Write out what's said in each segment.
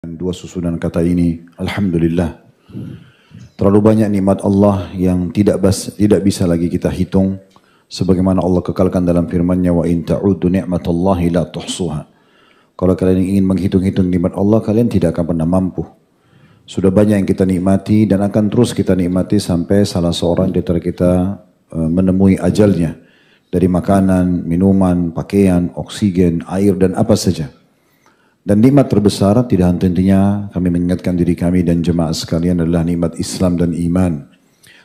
Dua susunan kata ini, Alhamdulillah. Terlalu banyak nikmat Allah yang tidak bisa lagi kita hitung. Sebagaimana Allah kekalkan dalam firman-Nya, wa in ta'uddu ni'matallahi la tuhsuha. Kalau kalian ingin menghitung-hitung nikmat Allah, kalian tidak akan pernah mampu. Sudah banyak yang kita nikmati dan akan terus kita nikmati sampai salah seorang di antara kita menemui ajalnya. Dari makanan, minuman, pakaian, oksigen, air dan apa saja. Dan nikmat terbesar tidak henti-hentinya kami mengingatkan diri kami dan jemaah sekalian adalah nikmat Islam dan iman.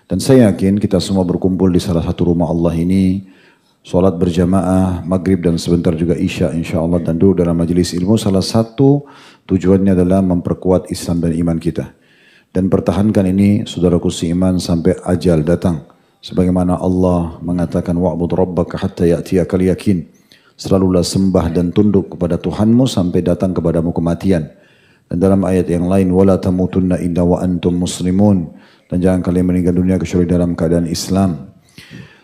Dan saya yakin kita semua berkumpul di salah satu rumah Allah ini, sholat berjamaah, maghrib dan sebentar juga isya insya Allah dan duduk dalam majelis ilmu. Salah satu tujuannya adalah memperkuat Islam dan iman kita. Dan pertahankan ini saudaraku seiman sampai ajal datang. Sebagaimana Allah mengatakan wa'bud rabbaka hatta ya'tiyakal yakin. Selalulah sembah dan tunduk kepada Tuhanmu sampai datang kepadamu kematian. Dan dalam ayat yang lain, wala tamutunna illa wa antum muslimun. Dan jangan kalian meninggal dunia kecuali dalam keadaan Islam.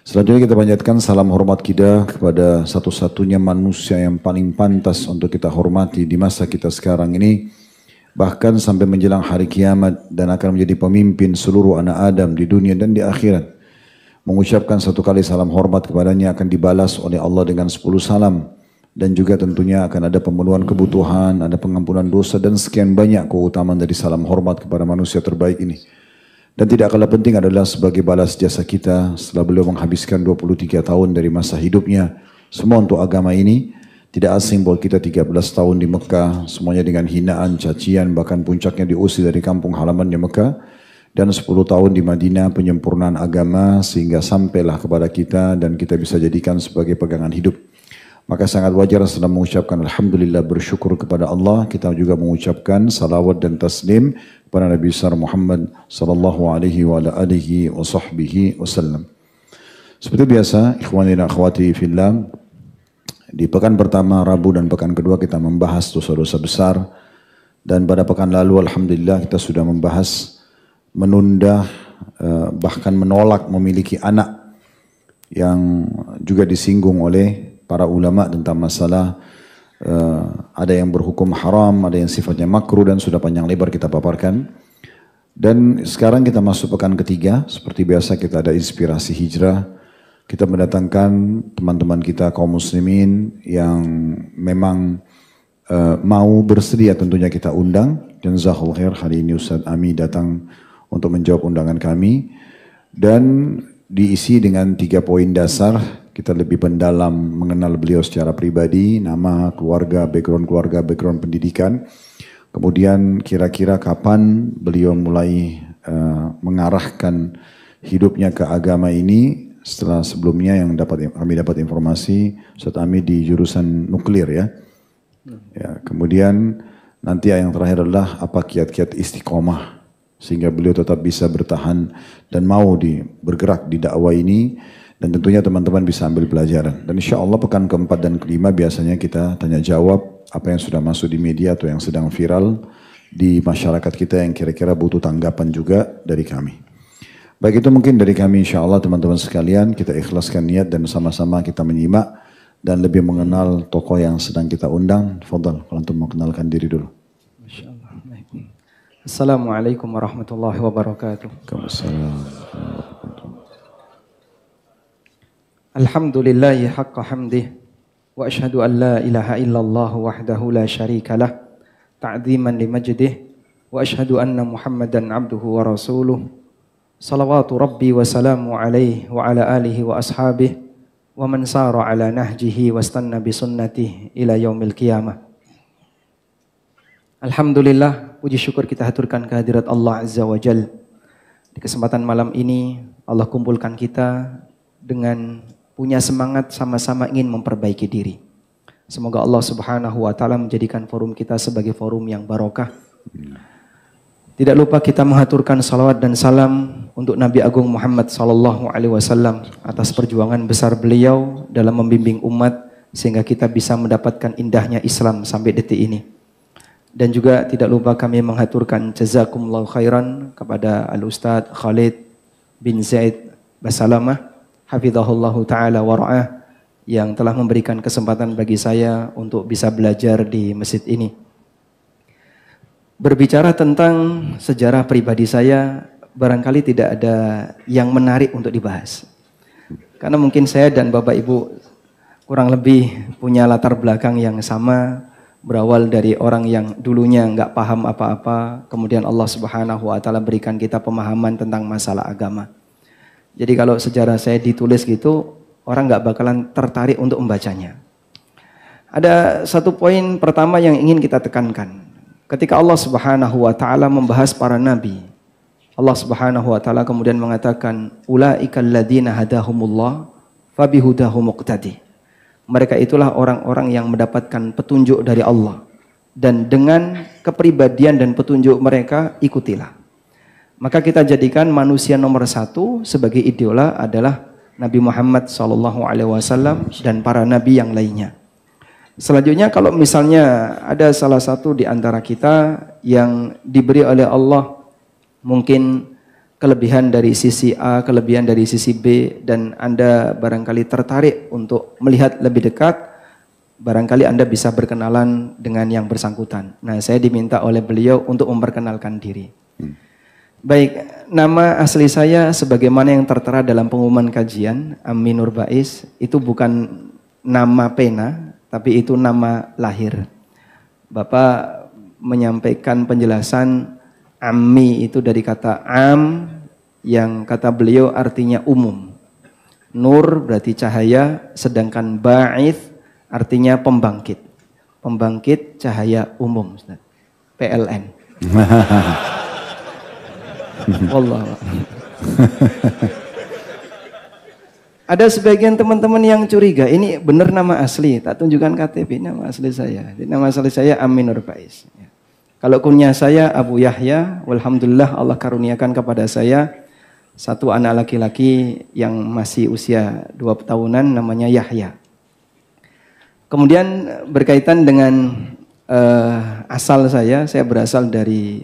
Selanjutnya kita panjatkan salam hormat kita kepada satu-satunya manusia yang paling pantas untuk kita hormati di masa kita sekarang ini. Bahkan sampai menjelang hari kiamat dan akan menjadi pemimpin seluruh anak Adam di dunia dan di akhirat. Mengucapkan satu kali salam hormat kepadanya akan dibalas oleh Allah dengan 10 salam. Dan juga tentunya akan ada pemenuhan kebutuhan, ada pengampunan dosa dan sekian banyak keutamaan dari salam hormat kepada manusia terbaik ini. Dan tidak kalah penting adalah sebagai balas jasa kita setelah beliau menghabiskan 23 tahun dari masa hidupnya. Semua untuk agama ini. Tidak asing buat kita 13 tahun di Mekah, semuanya dengan hinaan, cacian, bahkan puncaknya diusir dari kampung halamannya Mekah. Dan 10 tahun di Madinah penyempurnaan agama sehingga sampailah kepada kita dan kita bisa jadikan sebagai pegangan hidup. Maka sangat wajar setelah mengucapkan Alhamdulillah bersyukur kepada Allah, kita juga mengucapkan salawat dan taslim kepada Nabi besar Muhammad sallallahu alaihi wa ala alihi wa sahbihi wasallam. Seperti biasa, ikhwani dan akhwati fillah, di pekan pertama, Rabu dan pekan kedua kita membahas dosa-dosa besar. Dan pada pekan lalu Alhamdulillah kita sudah membahas menunda bahkan menolak memiliki anak yang juga disinggung oleh para ulama tentang masalah ada yang berhukum haram, ada yang sifatnya makruh dan sudah panjang lebar kita paparkan. Dan sekarang kita masuk pekan ketiga, seperti biasa kita ada inspirasi hijrah. Kita mendatangkan teman-teman kita kaum muslimin yang memang mau bersedia tentunya kita undang. Dan jazakallahu khair, hari ini Ustaz Ami datang untuk menjawab undangan kami dan diisi dengan 3 poin dasar. Kita lebih mendalam mengenal beliau secara pribadi, nama, keluarga, background pendidikan. Kemudian kira-kira kapan beliau mulai mengarahkan hidupnya ke agama ini setelah sebelumnya yang kami dapat informasi Ustaz Ami di jurusan nuklir ya. Kemudian nanti yang terakhir adalah apa kiat-kiat istiqomah sehingga beliau tetap bisa bertahan dan mau bergerak di dakwah ini dan tentunya teman-teman bisa ambil pelajaran. Dan insya Allah pekan keempat dan kelima biasanya kita tanya jawab apa yang sudah masuk di media atau yang sedang viral di masyarakat kita yang kira-kira butuh tanggapan juga dari kami. Baik, itu mungkin dari kami insya Allah teman-teman sekalian, kita ikhlaskan niat dan sama-sama kita menyimak dan lebih mengenal tokoh yang sedang kita undang. Fadhal, kalau antum mau kenalkan diri dulu. Assalamualaikum warahmatullahi wabarakatuh. Alhamdulillahi haqqa hamdih wa ashhadu an la ilaha illallah wahdahu la syarika lah ta'ziman li majdih wa ashhadu anna Muhammadan abduhu wa rasuluh salawatu rabbi wa salamu alaihi wa ala alihi wa ashabihi wa man sara ala nahjihi wa istanna bi sunnatihi ila yaumil qiyamah. Alhamdulillah, puji syukur kita haturkan kehadirat Allah Azza wa Jal. Di kesempatan malam ini Allah kumpulkan kita dengan punya semangat sama-sama ingin memperbaiki diri. Semoga Allah Subhanahu wa taala menjadikan forum kita sebagai forum yang barokah. Tidak lupa kita menghaturkan salawat dan salam untuk Nabi Agung Muhammad sallallahu alaihi wasallam atas perjuangan besar beliau dalam membimbing umat sehingga kita bisa mendapatkan indahnya Islam sampai detik ini. Dan juga tidak lupa kami menghaturkan jazakumullahu khairan kepada Al-Ustadz Khalid bin Zaid Basalamah hafizahullahu ta'ala wara'ah yang telah memberikan kesempatan bagi saya untuk bisa belajar di masjid ini. Berbicara tentang sejarah pribadi saya, barangkali tidak ada yang menarik untuk dibahas. Karena mungkin saya dan Bapak Ibu kurang lebih punya latar belakang yang sama, berawal dari orang yang dulunya nggak paham apa-apa, kemudian Allah Subhanahu wa Ta'ala berikan kita pemahaman tentang masalah agama. Jadi kalau sejarah saya ditulis gitu, orang nggak bakalan tertarik untuk membacanya. Ada satu poin pertama yang ingin kita tekankan. Ketika Allah Subhanahu wa Ta'ala membahas para nabi, Allah Subhanahu wa Ta'ala kemudian mengatakan, ulaikal ladzina hadahumullah fabihudahu muqtadi. Mereka itulah orang-orang yang mendapatkan petunjuk dari Allah, dan dengan kepribadian dan petunjuk mereka ikutilah. Maka kita jadikan manusia nomor satu sebagai idola adalah Nabi Muhammad SAW dan para nabi yang lainnya. Selanjutnya kalau misalnya ada salah satu di antara kita yang diberi oleh Allah mungkin kelebihan dari sisi A, kelebihan dari sisi B, dan Anda barangkali tertarik untuk melihat lebih dekat, barangkali Anda bisa berkenalan dengan yang bersangkutan. Nah, saya diminta oleh beliau untuk memperkenalkan diri. Baik, nama asli saya sebagaimana yang tertera dalam pengumuman kajian, Ammi Nur Bais, itu bukan nama pena, tapi itu nama lahir. Bapak menyampaikan penjelasan Ammi itu dari kata am, yang kata beliau artinya umum. Nur berarti cahaya, sedangkan ba'its artinya pembangkit. Pembangkit cahaya umum, Ustaz. PLN. Wallah. Ada sebagian teman-teman yang curiga, ini benar nama asli, tak tunjukkan KTP, nama asli saya. Nama asli saya Ammi Nur Bais. Kalau kunyah saya Abu Yahya, walhamdulillah Allah karuniakan kepada saya satu anak laki-laki yang masih usia 2 tahunan namanya Yahya. Kemudian berkaitan dengan asal saya berasal dari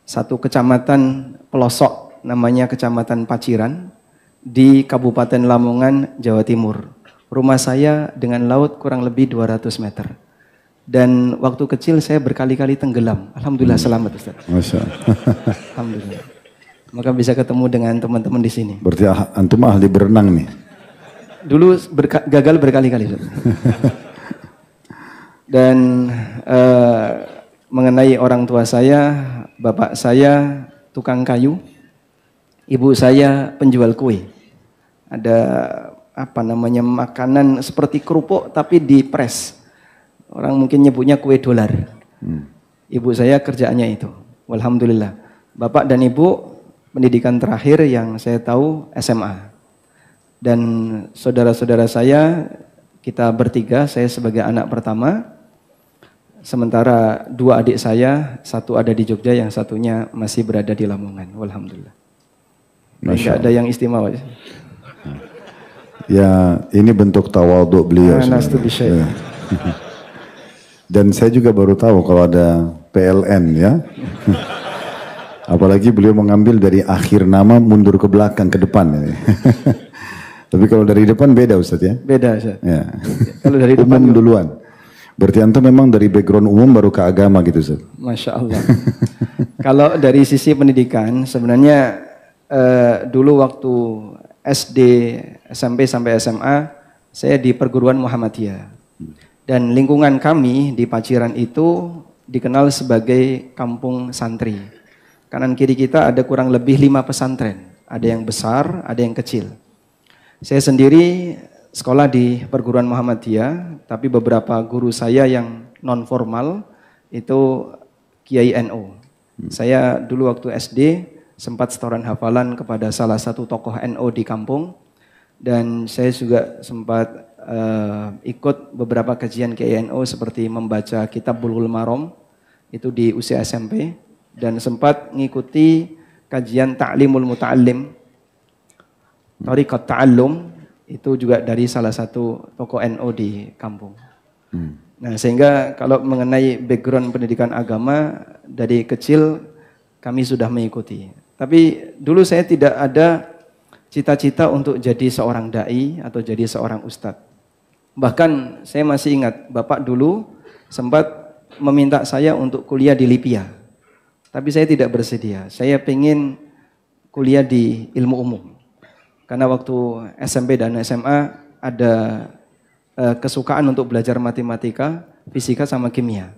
satu kecamatan pelosok namanya Kecamatan Paciran di Kabupaten Lamongan, Jawa Timur. Rumah saya dengan laut kurang lebih 200 meter. Dan waktu kecil saya berkali-kali tenggelam. Alhamdulillah selamat, Ustaz. Masya Allah. Alhamdulillah. Maka bisa ketemu dengan teman-teman di sini. Berarti antum ahli berenang nih. Dulu gagal berkali-kali, Ustaz. Dan mengenai orang tua saya, bapak saya tukang kayu, ibu saya penjual kue. Ada makanan seperti kerupuk tapi dipres. Orang mungkin nyebutnya kue dolar. Ibu saya kerjaannya itu. Walhamdulillah. Bapak dan ibu pendidikan terakhir yang saya tahu SMA. Dan saudara-saudara saya, kita bertiga, saya sebagai anak pertama. Sementara 2 adik saya, satu ada di Jogja, yang satunya masih berada di Lamongan. Walhamdulillah. Tidak ada yang istimewa. Ya, ini bentuk tawadhu beliau. Ya. Dan saya juga baru tahu kalau ada PLN ya. Apalagi beliau mengambil dari akhir nama mundur ke belakang ke depan. Tapi kalau dari depan beda Ustaz ya? Beda Ustaz. Ya. Kalau dari depan umum duluan. Berarti antum memang dari background umum baru ke agama gitu Ustaz? Masya Allah. Kalau dari sisi pendidikan sebenarnya dulu waktu SD, SMP sampai SMA saya di perguruan Muhammadiyah. Dan lingkungan kami di Paciran itu dikenal sebagai kampung santri. Kanan kiri kita ada kurang lebih 5 pesantren. Ada yang besar, ada yang kecil. Saya sendiri sekolah di perguruan Muhammadiyah, tapi beberapa guru saya yang non formal itu Kiai NU. Saya dulu waktu SD sempat setoran hafalan kepada salah satu tokoh NU di kampung, dan saya juga sempat ikut beberapa kajian Kiai NU seperti membaca kitab Bulughul Maram itu di usia SMP, dan sempat mengikuti kajian Ta'limul Muta'allim, Thariqat Ta'allum, itu juga dari salah satu tokoh NU di kampung. Nah, sehingga kalau mengenai background pendidikan agama dari kecil kami sudah mengikuti. Tapi dulu saya tidak ada cita-cita untuk jadi seorang dai atau jadi seorang ustadz. Bahkan saya masih ingat bapak dulu sempat meminta saya untuk kuliah di Libya. Tapi saya tidak bersedia. Saya pengen kuliah di ilmu umum. Karena waktu SMP dan SMA ada kesukaan untuk belajar matematika, fisika sama kimia.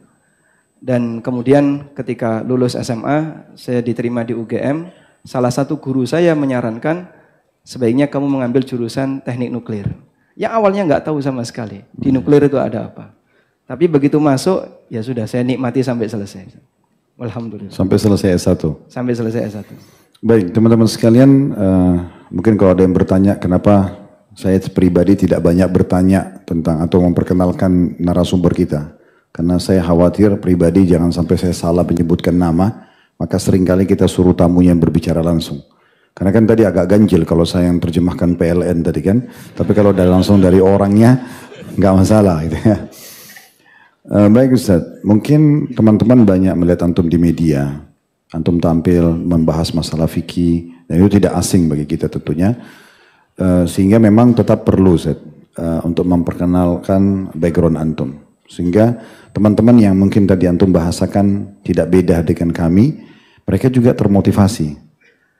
Dan kemudian ketika lulus SMA, saya diterima di UGM. Salah satu guru saya menyarankan sebaiknya kamu mengambil jurusan teknik nuklir. Yang awalnya nggak tahu sama sekali di nuklir itu ada apa. Tapi begitu masuk, ya sudah saya nikmati sampai selesai. Alhamdulillah. Sampai selesai S1. Sampai selesai S1. Baik, teman-teman sekalian, mungkin kalau ada yang bertanya kenapa saya pribadi tidak banyak bertanya tentang atau memperkenalkan narasumber kita. Karena saya khawatir pribadi jangan sampai saya salah menyebutkan nama, maka seringkali kita suruh tamunya yang berbicara langsung. Karena kan tadi agak ganjil kalau saya yang terjemahkan PLN tadi kan, tapi kalau udah langsung dari orangnya nggak masalah gitu ya. Baik Ustaz, mungkin teman-teman banyak melihat antum di media, antum tampil membahas masalah fikih, dan itu tidak asing bagi kita tentunya, sehingga memang tetap perlu Ustaz, untuk memperkenalkan background antum. Sehingga teman-teman yang mungkin tadi antum bahasakan tidak beda dengan kami, mereka juga termotivasi.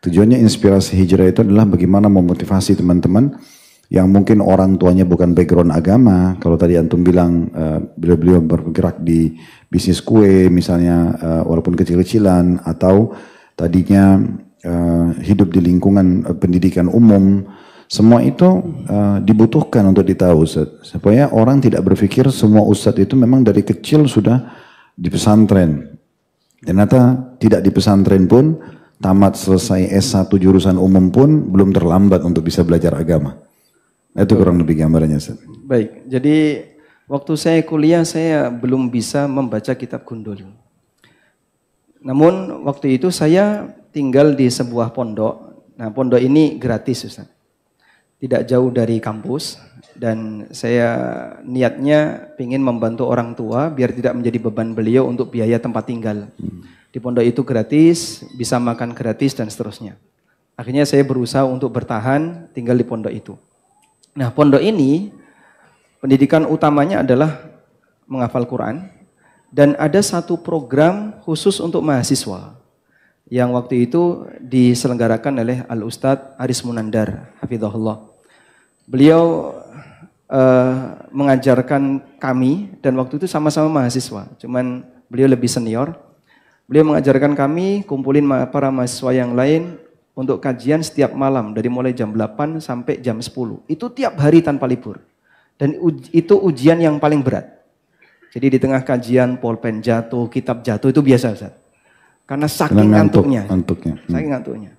Tujuannya inspirasi hijrah itu adalah bagaimana memotivasi teman-teman yang mungkin orang tuanya bukan background agama. Kalau tadi antum bilang beliau-beliau bergerak di bisnis kue misalnya, walaupun kecil-kecilan, atau tadinya hidup di lingkungan pendidikan umum, semua itu dibutuhkan untuk ditahu Ustaz. Supaya orang tidak berpikir semua Ustaz itu memang dari kecil sudah di pesantren. Ternyata tidak di pesantren pun, tamat selesai S1 jurusan umum pun belum terlambat untuk bisa belajar agama. Itu kurang lebih gambarannya Ustaz. Baik, jadi waktu saya kuliah saya belum bisa membaca kitab gundul. Namun waktu itu saya tinggal di sebuah pondok. Nah pondok ini gratis Ustaz. Tidak jauh dari kampus. Dan saya niatnya ingin membantu orang tua biar tidak menjadi beban beliau untuk biaya tempat tinggal. Di pondok itu gratis, bisa makan gratis dan seterusnya. Akhirnya saya berusaha untuk bertahan tinggal di pondok itu. Nah pondok ini pendidikan utamanya adalah menghafal Quran dan ada satu program khusus untuk mahasiswa yang waktu itu diselenggarakan oleh Al-Ustadz Aris Munandar, hafizahullah. Beliau mengajarkan kami dan waktu itu sama-sama mahasiswa, cuman beliau lebih senior. Beliau mengajarkan kami kumpulin para mahasiswa yang lain untuk kajian setiap malam dari mulai jam 8 sampai jam 10. Itu tiap hari tanpa libur. Dan itu ujian yang paling berat. Jadi di tengah kajian pulpen jatuh, kitab jatuh itu biasa Ustaz. Karena saking ngantuknya. Saking ngantuknya.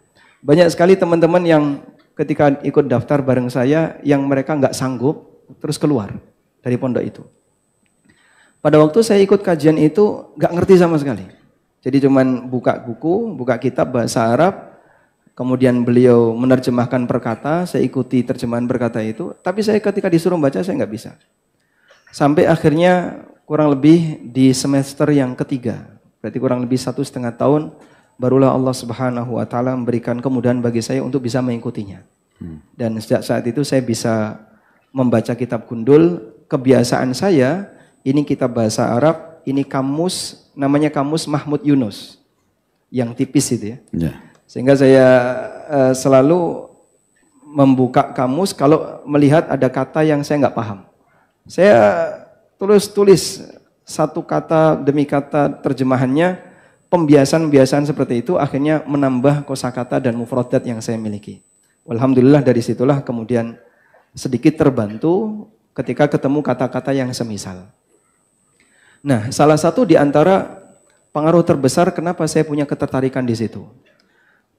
Banyak sekali teman-teman yang ketika ikut daftar bareng saya yang mereka nggak sanggup terus keluar dari pondok itu. Pada waktu saya ikut kajian itu nggak ngerti sama sekali. Jadi cuman buka buku, buka kitab bahasa Arab, kemudian beliau menerjemahkan perkata, saya ikuti terjemahan perkata itu, tapi saya ketika disuruh baca saya nggak bisa. Sampai akhirnya kurang lebih di semester yang ketiga, berarti kurang lebih 1,5 tahun, barulah Allah Subhanahu Wa Taala memberikan kemudahan bagi saya untuk bisa mengikutinya. Dan sejak saat itu saya bisa membaca kitab gundul. Kebiasaan saya, ini kitab bahasa Arab, ini kamus, namanya kamus Mahmud Yunus, yang tipis itu ya. Sehingga saya selalu membuka kamus kalau melihat ada kata yang saya nggak paham. Saya tulis satu kata demi kata terjemahannya, pembiasaan-pembiasaan seperti itu akhirnya menambah kosakata dan mufradat yang saya miliki. Alhamdulillah dari situlah kemudian sedikit terbantu ketika ketemu kata-kata yang semisal. Nah, salah satu di antara pengaruh terbesar kenapa saya punya ketertarikan di situ.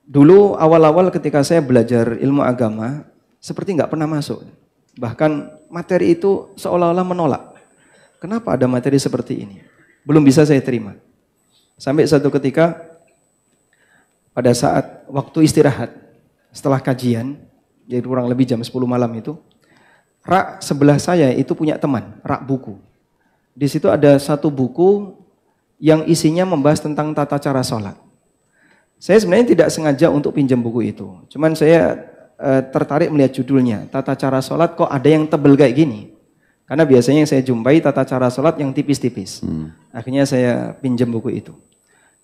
Dulu awal-awal ketika saya belajar ilmu agama, seperti nggak pernah masuk. Bahkan materi itu seolah-olah menolak. Kenapa ada materi seperti ini? Belum bisa saya terima. Sampai satu ketika, pada saat waktu istirahat, setelah kajian, jadi kurang lebih jam 10 malam itu, rak sebelah saya itu punya teman, rak buku. Di situ ada satu buku yang isinya membahas tentang tata cara sholat. Saya sebenarnya tidak sengaja untuk pinjam buku itu. Cuman saya tertarik melihat judulnya. Tata cara sholat kok ada yang tebel kayak gini. Karena biasanya yang saya jumpai tata cara sholat yang tipis-tipis. Akhirnya saya pinjam buku itu.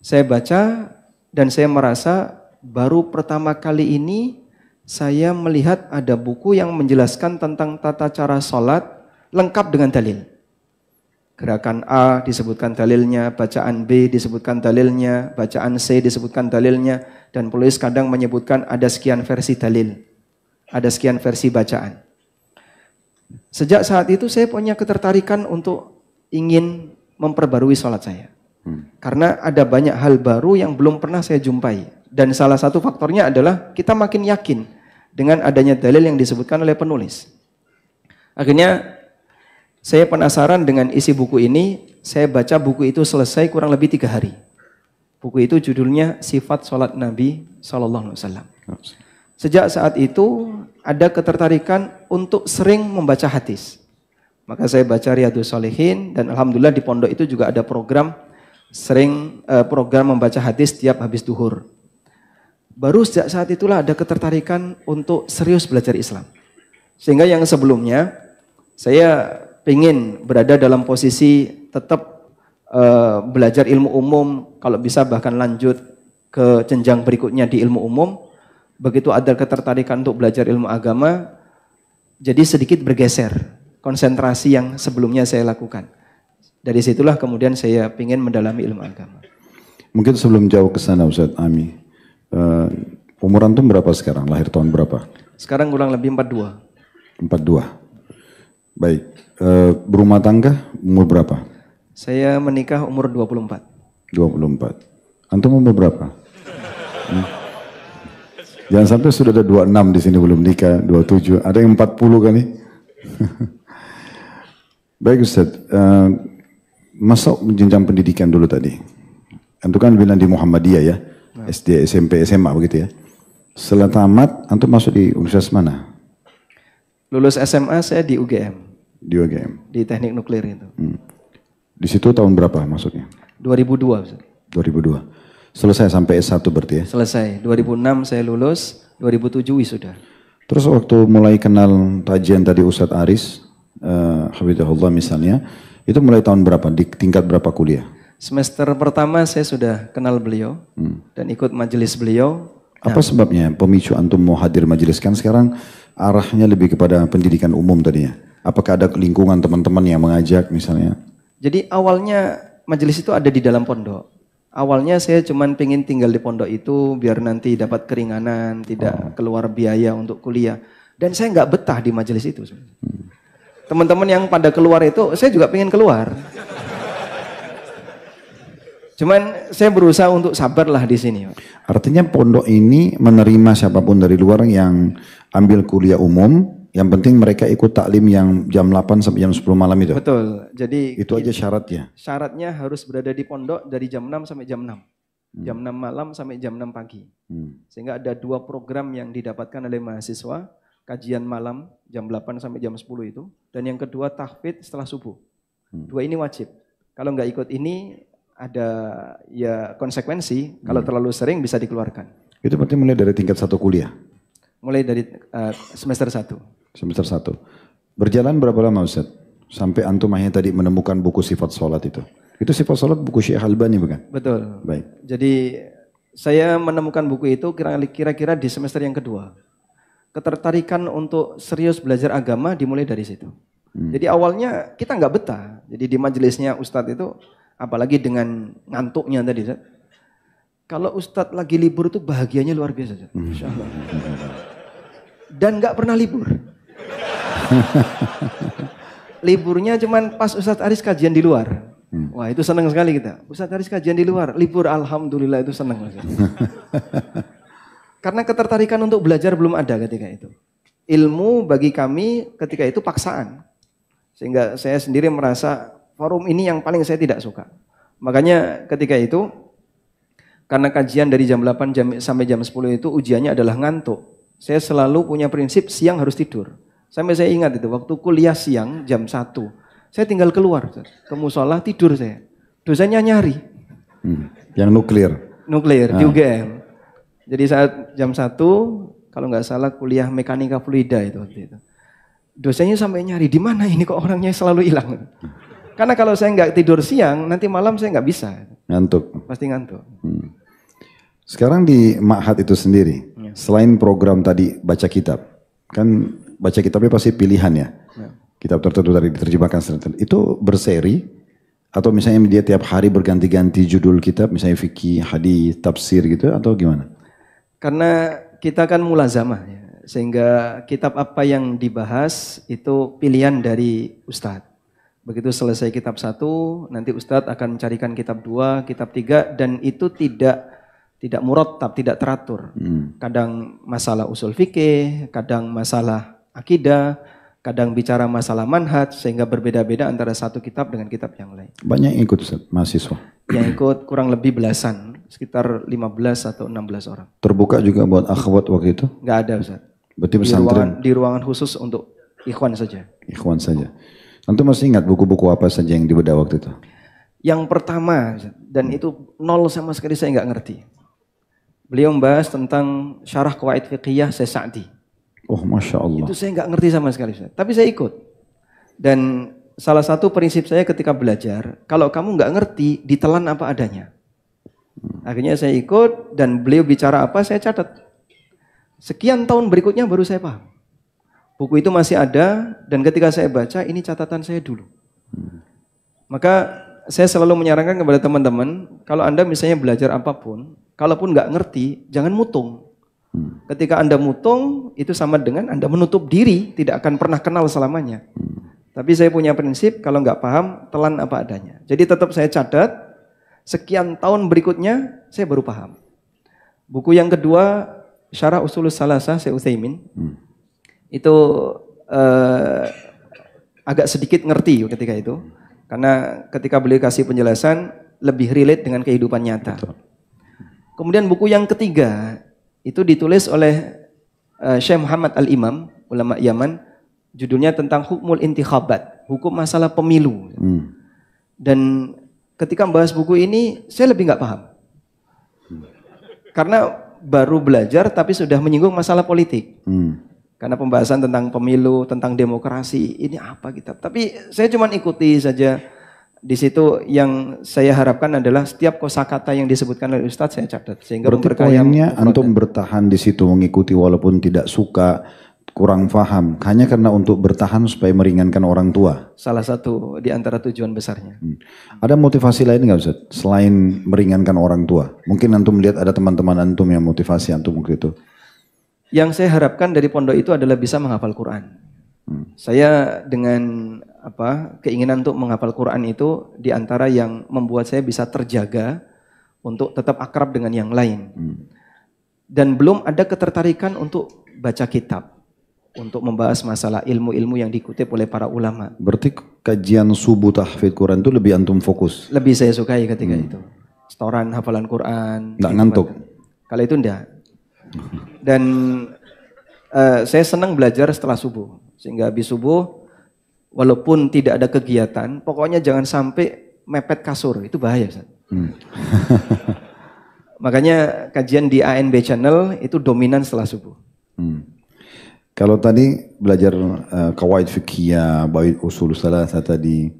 Saya baca dan saya merasa baru pertama kali ini saya melihat ada buku yang menjelaskan tentang tata cara sholat lengkap dengan dalil. Gerakan A disebutkan dalilnya, bacaan B disebutkan dalilnya, bacaan C disebutkan dalilnya, dan penulis kadang menyebutkan ada sekian versi dalil, ada sekian versi bacaan. Sejak saat itu saya punya ketertarikan untuk ingin memperbarui sholat saya. Karena ada banyak hal baru yang belum pernah saya jumpai. Dan salah satu faktornya adalah kita makin yakin dengan adanya dalil yang disebutkan oleh penulis. Akhirnya saya penasaran dengan isi buku ini. Saya baca buku itu selesai kurang lebih 3 hari. Buku itu judulnya Sifat Sholat Nabi SAW. Sejak saat itu ada ketertarikan untuk sering membaca hadis. Maka saya baca Riyadhus Shalihin dan alhamdulillah di pondok itu juga ada program membaca hadis tiap habis duhur. Baru sejak saat itulah ada ketertarikan untuk serius belajar Islam. Sehingga yang sebelumnya saya ingin berada dalam posisi tetap belajar ilmu umum, kalau bisa bahkan lanjut ke jenjang berikutnya di ilmu umum. Begitu ada ketertarikan untuk belajar ilmu agama, jadi sedikit bergeser konsentrasi yang sebelumnya saya lakukan. Dari situlah kemudian saya ingin mendalami ilmu agama. Mungkin sebelum jauh ke sana Ustaz Ami, umur antum berapa sekarang? Lahir tahun berapa? Sekarang kurang lebih 42. 42. Baik. Berumah tangga umur berapa? Saya menikah umur 24. 24. Antum umur berapa? Jangan sampai sudah ada 26 di sini belum nikah, 27. Ada yang 40 kali. Baik Ustaz. Masuk jenjang pendidikan dulu tadi. Antum kan bilang di Muhammadiyah ya, SD, SMP, SMA begitu ya. Setelah tamat, antum masuk di universitas mana? Lulus SMA saya di UGM. Di UGM. Di Teknik Nuklir itu. Di situ tahun berapa masuknya? 2002. Ustaz. 2002. Selesai sampai S1 berarti ya? Selesai. 2006 saya lulus, 2007 wisuda. Terus waktu mulai kenal tajian tadi Ustadz Aris, Hafizahullah misalnya, itu mulai tahun berapa? Di tingkat berapa kuliah? Semester pertama saya sudah kenal beliau dan ikut majelis beliau. Apa sebabnya pemicu antum mau hadir majelis? Kan sekarang arahnya lebih kepada pendidikan umum tadinya. Apakah ada lingkungan teman-teman yang mengajak misalnya? Jadi awalnya majelis itu ada di dalam pondok. Awalnya saya cuma pengen tinggal di pondok itu biar nanti dapat keringanan, tidak keluar biaya untuk kuliah. Dan saya nggak betah di majelis itu. Teman-teman yang pada keluar itu, saya juga pengen keluar. Cuman saya berusaha untuk sabarlah di sini. Artinya pondok ini menerima siapapun dari luar yang ambil kuliah umum, yang penting mereka ikut taklim yang jam 8 sampai jam 10 malam itu. Betul. Jadi itu aja syaratnya. Syaratnya harus berada di pondok dari jam 6 sampai jam 6. Jam 6 malam sampai jam 6 pagi. Sehingga ada 2 program yang didapatkan oleh mahasiswa, kajian malam jam 8 sampai jam 10 itu, dan yang kedua tahfidz setelah subuh. 2 ini wajib. Kalau nggak ikut ini ada ya konsekuensi, kalau terlalu sering bisa dikeluarkan. Itu berarti mulai dari tingkat 1 kuliah? Mulai dari semester 1. Semester 1. Berjalan berapa lama Ustaz? Sampai antum akhirnya tadi menemukan buku sifat sholat itu. Itu sifat sholat buku Syekh Albani bukan? Betul. Baik. Jadi saya menemukan buku itu kira-kira di semester yang kedua. Ketertarikan untuk serius belajar agama dimulai dari situ. Jadi awalnya kita nggak betah. Jadi di majelisnya Ustadz itu, apalagi dengan ngantuknya tadi, kalau Ustadz lagi libur itu bahagianya luar biasa. Insya Allah. Dan nggak pernah libur. Liburnya cuman pas Ustadz Aris kajian di luar. Wah itu senang sekali kita. Ustadz Aris kajian di luar, libur alhamdulillah itu senang. Karena ketertarikan untuk belajar belum ada ketika itu. Ilmu bagi kami ketika itu paksaan. Sehingga saya sendiri merasa forum ini yang paling saya tidak suka. Makanya ketika itu, karena kajian dari jam 8 sampai jam 10 itu ujiannya adalah ngantuk. Saya selalu punya prinsip siang harus tidur. Sampai saya ingat itu, waktu kuliah siang jam 1, saya tinggal keluar ke musola tidur saya. Dosennya nyari. Yang nuklir? Nuklir, di UGM. Jadi saat jam 1, kalau nggak salah kuliah mekanika fluida itu waktu itu. Dosennya sampai nyari, di mana ini kok orangnya selalu hilang. Karena kalau saya nggak tidur siang, nanti malam saya nggak bisa. Ngantuk. Pasti ngantuk. Sekarang di Ma'had itu sendiri, selain program tadi baca kitab, kan baca kitabnya pasti pilihan ya. Kitab tertentu dari diterjemahkan tertentu. Itu berseri atau misalnya dia tiap hari berganti-ganti judul kitab, misalnya fikih, hadis, tafsir gitu atau gimana? Karena kita kan mulazamah ya. Sehingga kitab apa yang dibahas itu pilihan dari Ustadz. Begitu selesai kitab 1, nanti Ustadz akan mencarikan kitab 2, kitab 3, dan itu tidak murattab, tidak teratur. Kadang masalah usul fikih, kadang masalah akidah, kadang bicara masalah manhaj, sehingga berbeda-beda antara satu kitab dengan kitab yang lain. Banyak yang ikut Ustadz, mahasiswa? Yang ikut kurang lebih belasan, sekitar 15 atau 16 orang. Terbuka juga buat akhwat waktu itu? Nggak ada Ustadz. Berarti pesantren? Di ruangan khusus untuk ikhwan saja. Ikhwan saja. Nanti masih ingat buku-buku apa saja yang dibedah waktu itu? Yang pertama, dan itu nol sama sekali saya nggak ngerti. Beliau membahas tentang syarah qawaid fiqhiyah Syekh Sa'di. Oh, Masya Allah. Itu saya nggak ngerti sama sekali. Tapi saya ikut. Dan salah satu prinsip saya ketika belajar, kalau kamu nggak ngerti, ditelan apa adanya. Akhirnya saya ikut dan beliau bicara apa, saya catat. Sekian tahun berikutnya baru saya paham. Buku itu masih ada dan ketika saya baca ini catatan saya dulu. Maka saya selalu menyarankan kepada teman-teman, kalau Anda misalnya belajar apapun, kalaupun nggak ngerti, jangan mutung. Ketika Anda mutung, itu sama dengan Anda menutup diri, tidak akan pernah kenal selamanya. Tapi saya punya prinsip, kalau nggak paham, telan apa adanya. Jadi tetap saya catat, sekian tahun berikutnya saya baru paham. Buku yang kedua, Syarah Ushulus Salasah Syekh Utsaimin. Itu agak sedikit ngerti ketika itu. Karena ketika beliau kasih penjelasan, lebih relate dengan kehidupan nyata. Kemudian buku yang ketiga, itu ditulis oleh Syekh Muhammad Al-Imam, ulama Yaman. Judulnya tentang Hukmul Intikhabat, hukum masalah pemilu. Dan ketika membahas buku ini, saya lebih nggak paham. Karena baru belajar tapi sudah menyinggung masalah politik. Karena pembahasan tentang pemilu, tentang demokrasi, ini apa kitab. Tapi saya cuma ikuti saja. Di situ yang saya harapkan adalah setiap kosakata yang disebutkan oleh Ustadz saya catat. Sehingga berarti poinnya antum bertahan di situ mengikuti walaupun tidak suka, kurang paham, hanya karena untuk bertahan supaya meringankan orang tua. Salah satu di antara tujuan besarnya. Ada motivasi lain nggak Ustaz? Selain meringankan orang tua. Mungkin antum lihat ada teman-teman antum yang motivasi antum begitu. Yang saya harapkan dari pondok itu adalah bisa menghafal Quran. Saya dengan keinginan untuk menghafal Quran itu di antara yang membuat saya bisa terjaga untuk tetap akrab dengan yang lain. Dan belum ada ketertarikan untuk baca kitab. Untuk membahas masalah ilmu-ilmu yang dikutip oleh para ulama. Berarti kajian subuh tahfidz Quran itu lebih antum fokus? Lebih saya sukai ketika itu. Setoran hafalan Quran. Nggak ngantuk? Kalau itu enggak. Dan saya senang belajar setelah subuh. Sehingga habis subuh, walaupun tidak ada kegiatan, pokoknya jangan sampai mepet kasur. Itu bahaya. Makanya kajian di ANB Channel itu dominan setelah subuh. Kalau tadi belajar qawaid fiqhiyah, baik usul salasah tadi,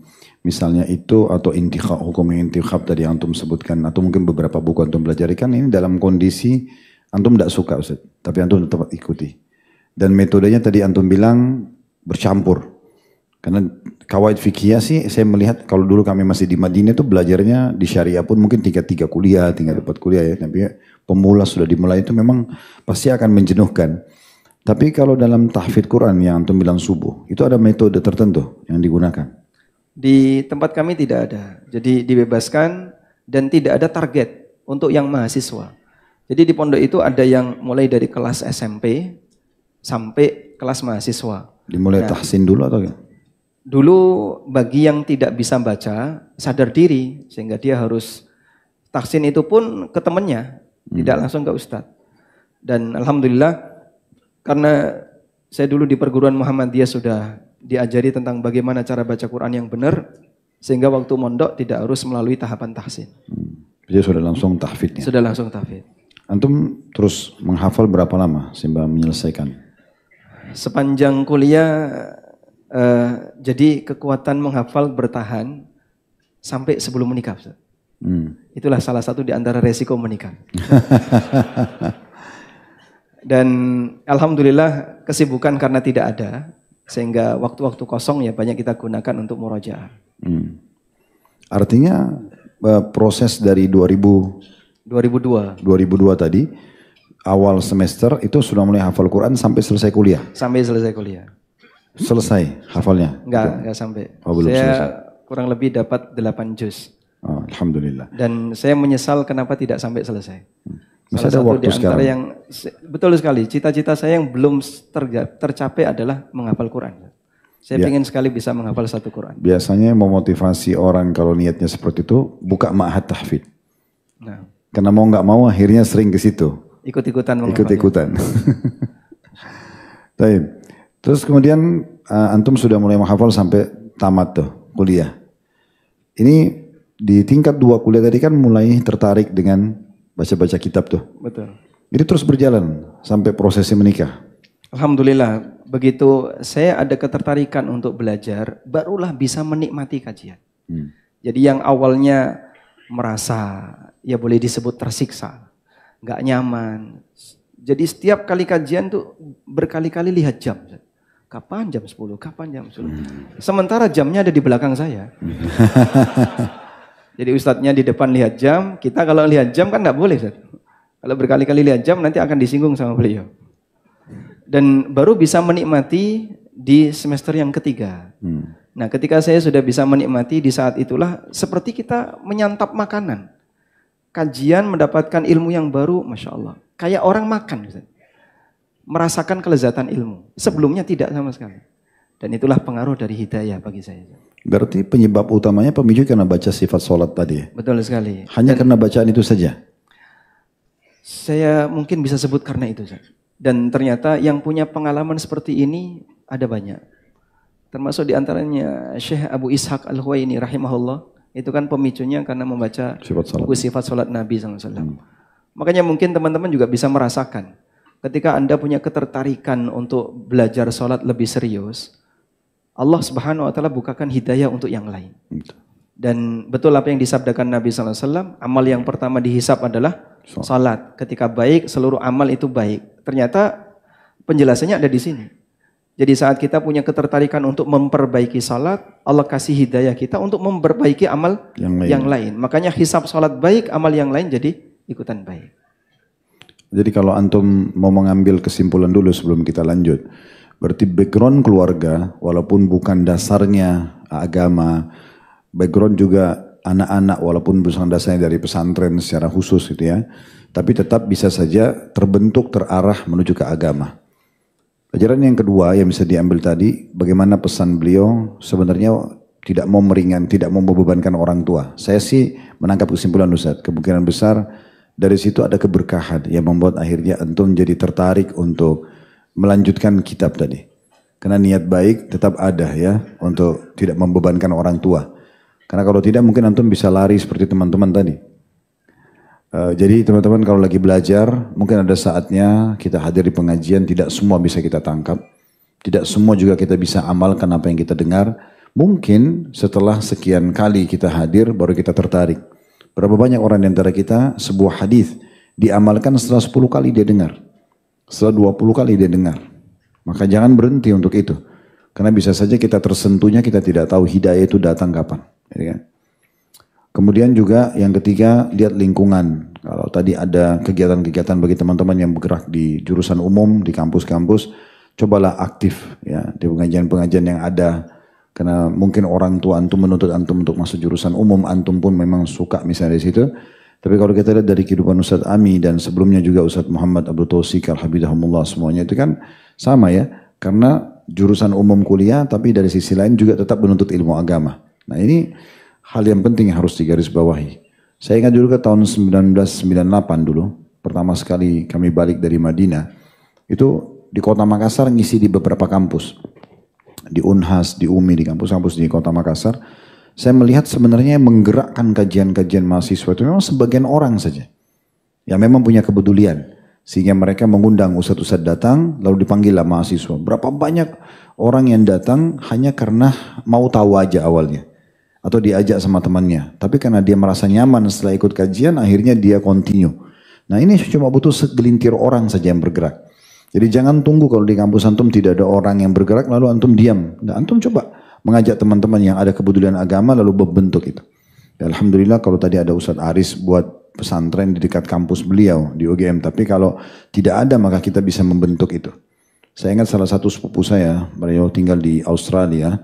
misalnya itu atau hukum intikhab tadi yang antum sebutkan, atau mungkin beberapa buku antum pelajari, kan ini dalam kondisi antum tidak suka Ustaz, tapi antum tetap ikuti. Dan metodenya tadi antum bilang bercampur. Karena qawaid fiqhiyah sih saya melihat kalau dulu kami masih di Madinah itu belajarnya di syariah pun mungkin 3 kuliah, 3 kuliah ya, tapi pemula sudah dimulai itu memang pasti akan menjenuhkan. Tapi kalau dalam tahfidz Quran yang antum bilang subuh, itu ada metode tertentu yang digunakan? Di tempat kami tidak ada. Jadi dibebaskan dan tidak ada target untuk yang mahasiswa. Jadi di pondok itu ada yang mulai dari kelas SMP sampai kelas mahasiswa. Dimulai tahsin dulu atau gimana? Dulu bagi yang tidak bisa baca, sadar diri. Sehingga dia harus tahsin itu pun ke temannya, tidak langsung ke ustadz. Dan alhamdulillah, karena saya dulu di perguruan Muhammadiyah sudah diajari tentang bagaimana cara baca Quran yang benar, sehingga waktu mondok tidak harus melalui tahapan tahsin. Jadi sudah langsung tahfidnya? Sudah langsung tahfidz. Antum terus menghafal berapa lama sehingga menyelesaikan? Sepanjang kuliah Jadi kekuatan menghafal bertahan sampai sebelum menikah, Ustaz. Itulah salah satu di antara resiko menikah. Dan alhamdulillah kesibukan karena tidak ada, sehingga waktu-waktu kosong ya banyak kita gunakan untuk murojaah. Artinya proses dari 2002 tadi, awal semester itu sudah mulai hafal Quran sampai selesai kuliah? Sampai selesai kuliah. Selesai hafalnya? Enggak sampai. Oh, belum saya selesai. kurang lebih dapat 8 juz. Oh, alhamdulillah. Dan saya menyesal kenapa tidak sampai selesai. Masih Salah ada satu waktu di antara sekarang. yang betul sekali, cita-cita saya yang belum tercapai adalah menghafal Quran. Saya Ya. ingin sekali bisa menghafal satu Quran. Biasanya memotivasi orang kalau niatnya seperti itu, buka ma'had tahfidz. Nah, Karena mau nggak mau akhirnya sering ke situ. ikut-ikutan menghafal. Ikut-ikutan. Baik. Terus kemudian antum sudah mulai menghafal sampai tamat tuh kuliah. Ini di tingkat 2 kuliah tadi kan mulai tertarik dengan baca-baca kitab tuh. Betul. Ini terus berjalan sampai prosesi menikah. Alhamdulillah, begitu saya ada ketertarikan untuk belajar, barulah bisa menikmati kajian. Jadi yang awalnya merasa, ya boleh disebut tersiksa, nggak nyaman. Jadi setiap kali kajian tuh berkali-kali lihat jam. Kapan jam 10? Kapan jam 10? Sementara jamnya ada di belakang saya. Jadi ustadznya di depan lihat jam, kita kalau lihat jam kan nggak boleh, Ustaz. Kalau berkali-kali lihat jam nanti akan disinggung sama beliau. Dan baru bisa menikmati di semester yang ketiga. Nah, ketika saya sudah bisa menikmati di saat itulah seperti kita menyantap makanan. Kajian mendapatkan ilmu yang baru, Masya Allah. Kayak orang makan, Ustaz. Merasakan kelezatan ilmu. Sebelumnya tidak sama sekali. Dan itulah pengaruh dari hidayah bagi saya. Berarti penyebab utamanya pemicu karena baca sifat sholat tadi ya? Betul sekali. Hanya karena bacaan itu saja? Saya mungkin bisa sebut karena itu, Ustaz. Dan ternyata yang punya pengalaman seperti ini ada banyak. Termasuk diantaranya Syekh Abu Ishaq Al-Huwaini rahimahullah. Itu kan pemicunya karena membaca buku sifat sholat Nabi SAW. Makanya mungkin teman-teman juga bisa merasakan. Ketika Anda punya ketertarikan untuk belajar sholat lebih serius, Allah Subhanahu wa Ta'ala bukakan hidayah untuk yang lain. Dan betul apa yang disabdakan Nabi SAW, amal yang pertama dihisab adalah sholat. Ketika baik, seluruh amal itu baik. Ternyata penjelasannya ada di sini. Jadi saat kita punya ketertarikan untuk memperbaiki sholat, Allah kasih hidayah kita untuk memperbaiki amal yang lain. Makanya hisab sholat baik, amal yang lain jadi ikutan baik. Jadi kalau antum mau mengambil kesimpulan dulu sebelum kita lanjut, berarti background keluarga walaupun bukan dasarnya agama, background juga anak-anak walaupun bukan dasarnya dari pesantren secara khusus gitu ya, tapi tetap bisa saja terbentuk terarah menuju ke agama. Pelajaran yang kedua yang bisa diambil tadi, bagaimana pesan beliau sebenarnya tidak mau tidak mau membebankan orang tua. Saya sih menangkap kesimpulan Ustaz, kemungkinan besar dari situ ada keberkahan yang membuat akhirnya antum jadi tertarik untuk melanjutkan kitab tadi. Karena niat baik tetap ada ya untuk tidak membebankan orang tua. Karena kalau tidak mungkin antum bisa lari seperti teman-teman tadi. Jadi teman-teman kalau lagi belajar mungkin ada saatnya kita hadir di pengajian, tidak semua bisa kita tangkap. Tidak semua juga kita bisa amalkan apa yang kita dengar. Mungkin setelah sekian kali kita hadir baru kita tertarik. Berapa banyak orang di antara kita sebuah hadis diamalkan setelah 10 kali dia dengar. Setelah 20 kali dia dengar. Maka jangan berhenti untuk itu. Karena bisa saja kita tersentuhnya kita tidak tahu hidayah itu datang kapan. Ya kan? Kemudian juga yang ketiga, lihat lingkungan. Kalau tadi ada kegiatan-kegiatan bagi teman-teman yang bergerak di jurusan umum, di kampus-kampus, cobalah aktif ya di pengajian-pengajian yang ada. Karena mungkin orang tua antum menuntut antum untuk masuk jurusan umum, antum pun memang suka misalnya di situ. Tapi kalau kita lihat dari kehidupan Ustadz Ami dan sebelumnya juga Ustadz Muhammad Abdul Tausik Al-Habibahumullah semuanya itu kan sama ya. Karena jurusan umum kuliah tapi dari sisi lain juga tetap menuntut ilmu agama. Nah ini hal yang penting yang harus digarisbawahi. Saya ingat dulu ke tahun 1998 dulu, pertama sekali kami balik dari Madinah, itu di kota Makassar ngisi di beberapa kampus. Di Unhas, di UMI, di kampus-kampus di kota Makassar. Saya melihat sebenarnya menggerakkan kajian-kajian mahasiswa itu memang sebagian orang saja. Yang memang punya kepedulian. Sehingga mereka mengundang ustadz-ustadz datang, lalu dipanggillah mahasiswa. Berapa banyak orang yang datang hanya karena mau tahu aja awalnya. Atau diajak sama temannya. Tapi karena dia merasa nyaman setelah ikut kajian, akhirnya dia continue. Nah ini cuma butuh segelintir orang saja yang bergerak. Jadi jangan tunggu kalau di kampus antum tidak ada orang yang bergerak, lalu antum diam. Nah, antum coba mengajak teman-teman yang ada kepedulian agama, lalu membentuk itu. Ya, alhamdulillah kalau tadi ada Ustadz Aris buat pesantren di dekat kampus beliau di UGM. Tapi kalau tidak ada maka kita bisa membentuk itu. Saya ingat salah satu sepupu saya, beliau tinggal di Australia.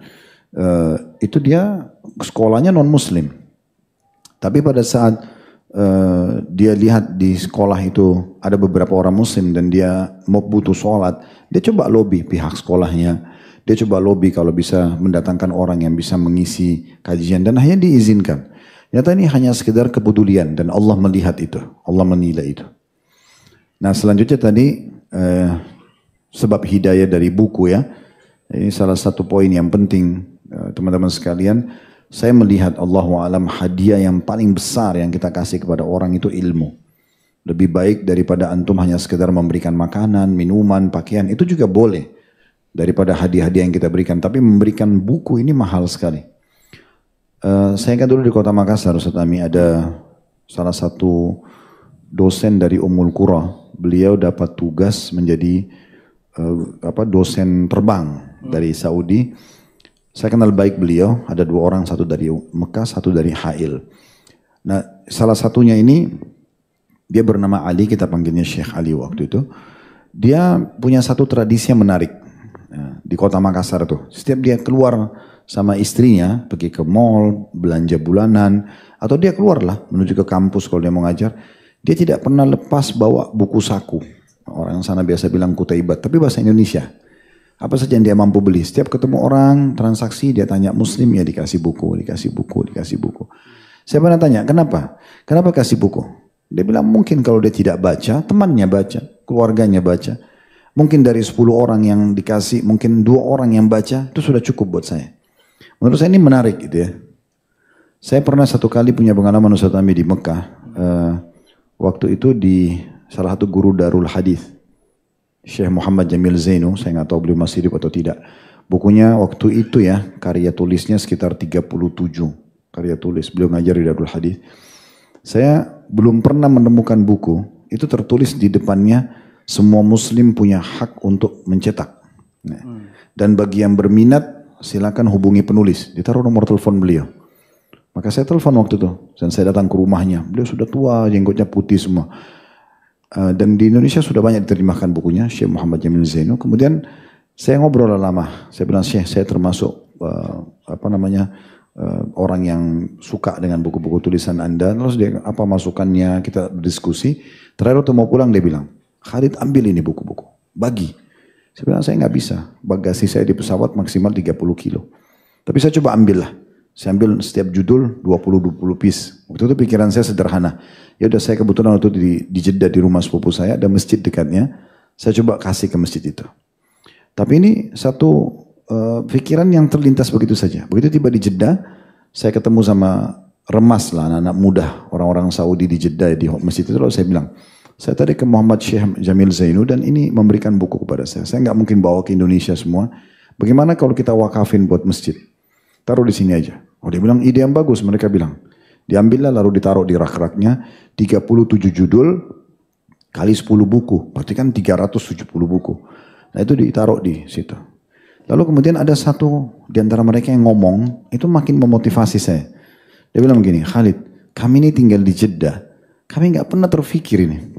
Itu dia sekolahnya non muslim. Tapi pada saat dia lihat di sekolah itu ada beberapa orang muslim dan dia mau butuh sholat. Dia coba lobby pihak sekolahnya. Dia coba lobby kalau bisa mendatangkan orang yang bisa mengisi kajian dan akhirnya diizinkan. Ternyata ini hanya sekedar kepedulian dan Allah melihat itu, Allah menilai itu. Nah selanjutnya tadi sebab hidayah dari buku ya, ini salah satu poin yang penting teman-teman sekalian. Saya melihat Allahu alam hadiah yang paling besar yang kita kasih kepada orang itu ilmu. Lebih baik daripada antum hanya sekedar memberikan makanan, minuman, pakaian, itu juga boleh. Daripada hadiah-hadiah yang kita berikan, tapi memberikan buku ini mahal sekali. Saya ingat dulu di kota Makassar, Ustaz Ami, ada salah satu dosen dari Ummul Qura. Beliau dapat tugas menjadi dosen terbang dari Saudi. Saya kenal baik beliau, ada 2 orang, satu dari Mekah, satu dari Hail. Nah, salah satunya ini, dia bernama Ali, kita panggilnya Syekh Ali waktu itu. Dia punya satu tradisi yang menarik di kota Makassar tuh. Setiap dia keluar sama istrinya, pergi ke mall, belanja bulanan, atau dia keluarlah menuju ke kampus kalau dia mau ngajar, dia tidak pernah lepas bawa buku saku. Orang sana biasa bilang kutaibat, tapi bahasa Indonesia. Apa saja yang dia mampu beli. Setiap ketemu orang, transaksi, dia tanya muslim, ya dikasih buku, dikasih buku, dikasih buku. Saya pernah tanya, kenapa? Kenapa kasih buku? Dia bilang mungkin kalau dia tidak baca, temannya baca, keluarganya baca. Mungkin dari 10 orang yang dikasih, mungkin 2 orang yang baca, itu sudah cukup buat saya. Menurut saya ini menarik gitu ya. Saya pernah satu kali punya pengalaman Ustaz Ami di Mekah. Waktu itu di salah satu guru Darul Hadis, Syekh Muhammad Jamil Zainu, saya nggak tahu beliau masih hidup atau tidak. Bukunya waktu itu ya, karya tulisnya sekitar 37 karya tulis. Beliau ngajar di Darul Hadis. Saya belum pernah menemukan buku, itu tertulis di depannya, semua muslim punya hak untuk mencetak. Dan bagi yang berminat, silakan hubungi penulis. Ditaruh nomor telepon beliau. Maka saya telepon waktu itu. Dan saya datang ke rumahnya. Beliau sudah tua, jenggotnya putih semua. Dan di Indonesia sudah banyak diterjemahkan bukunya. Syekh Muhammad Jamil Zainu. Kemudian saya ngobrol lama. Saya bilang, Syekh, saya termasuk orang yang suka dengan buku-buku tulisan Anda. Terus dia apa masukannya, kita berdiskusi. Terakhir waktu mau pulang dia bilang, Khalid ambil ini buku-buku. Bagi. Saya bilang saya nggak bisa, bagasi saya di pesawat maksimal 30 kilo. Tapi saya coba ambil lah. Saya ambil setiap judul 20-20 piece. Waktu itu pikiran saya sederhana. Ya udah saya kebetulan waktu di Jeddah di rumah sepupu saya, ada masjid dekatnya. Saya coba kasih ke masjid itu. Tapi ini satu pikiran yang terlintas begitu saja. Begitu tiba di Jeddah, saya ketemu sama remas lah anak-anak muda, orang-orang Saudi di Jeddah di masjid itu. Lalu saya bilang, saya tadi ke Muhammad Syekh Jamil Zainu dan ini memberikan buku kepada saya. Saya nggak mungkin bawa ke Indonesia semua. Bagaimana kalau kita wakafin buat masjid? Taruh di sini aja. Oh dia bilang ide yang bagus, mereka bilang. Diambillah lalu ditaruh di rak-raknya 37 judul kali 10 buku. Berarti kan 370 buku. Nah itu ditaruh di situ. Lalu kemudian ada satu di antara mereka yang ngomong, itu makin memotivasi saya. Dia bilang begini, Khalid, kami ini tinggal di Jeddah. Kami nggak pernah terfikir ini.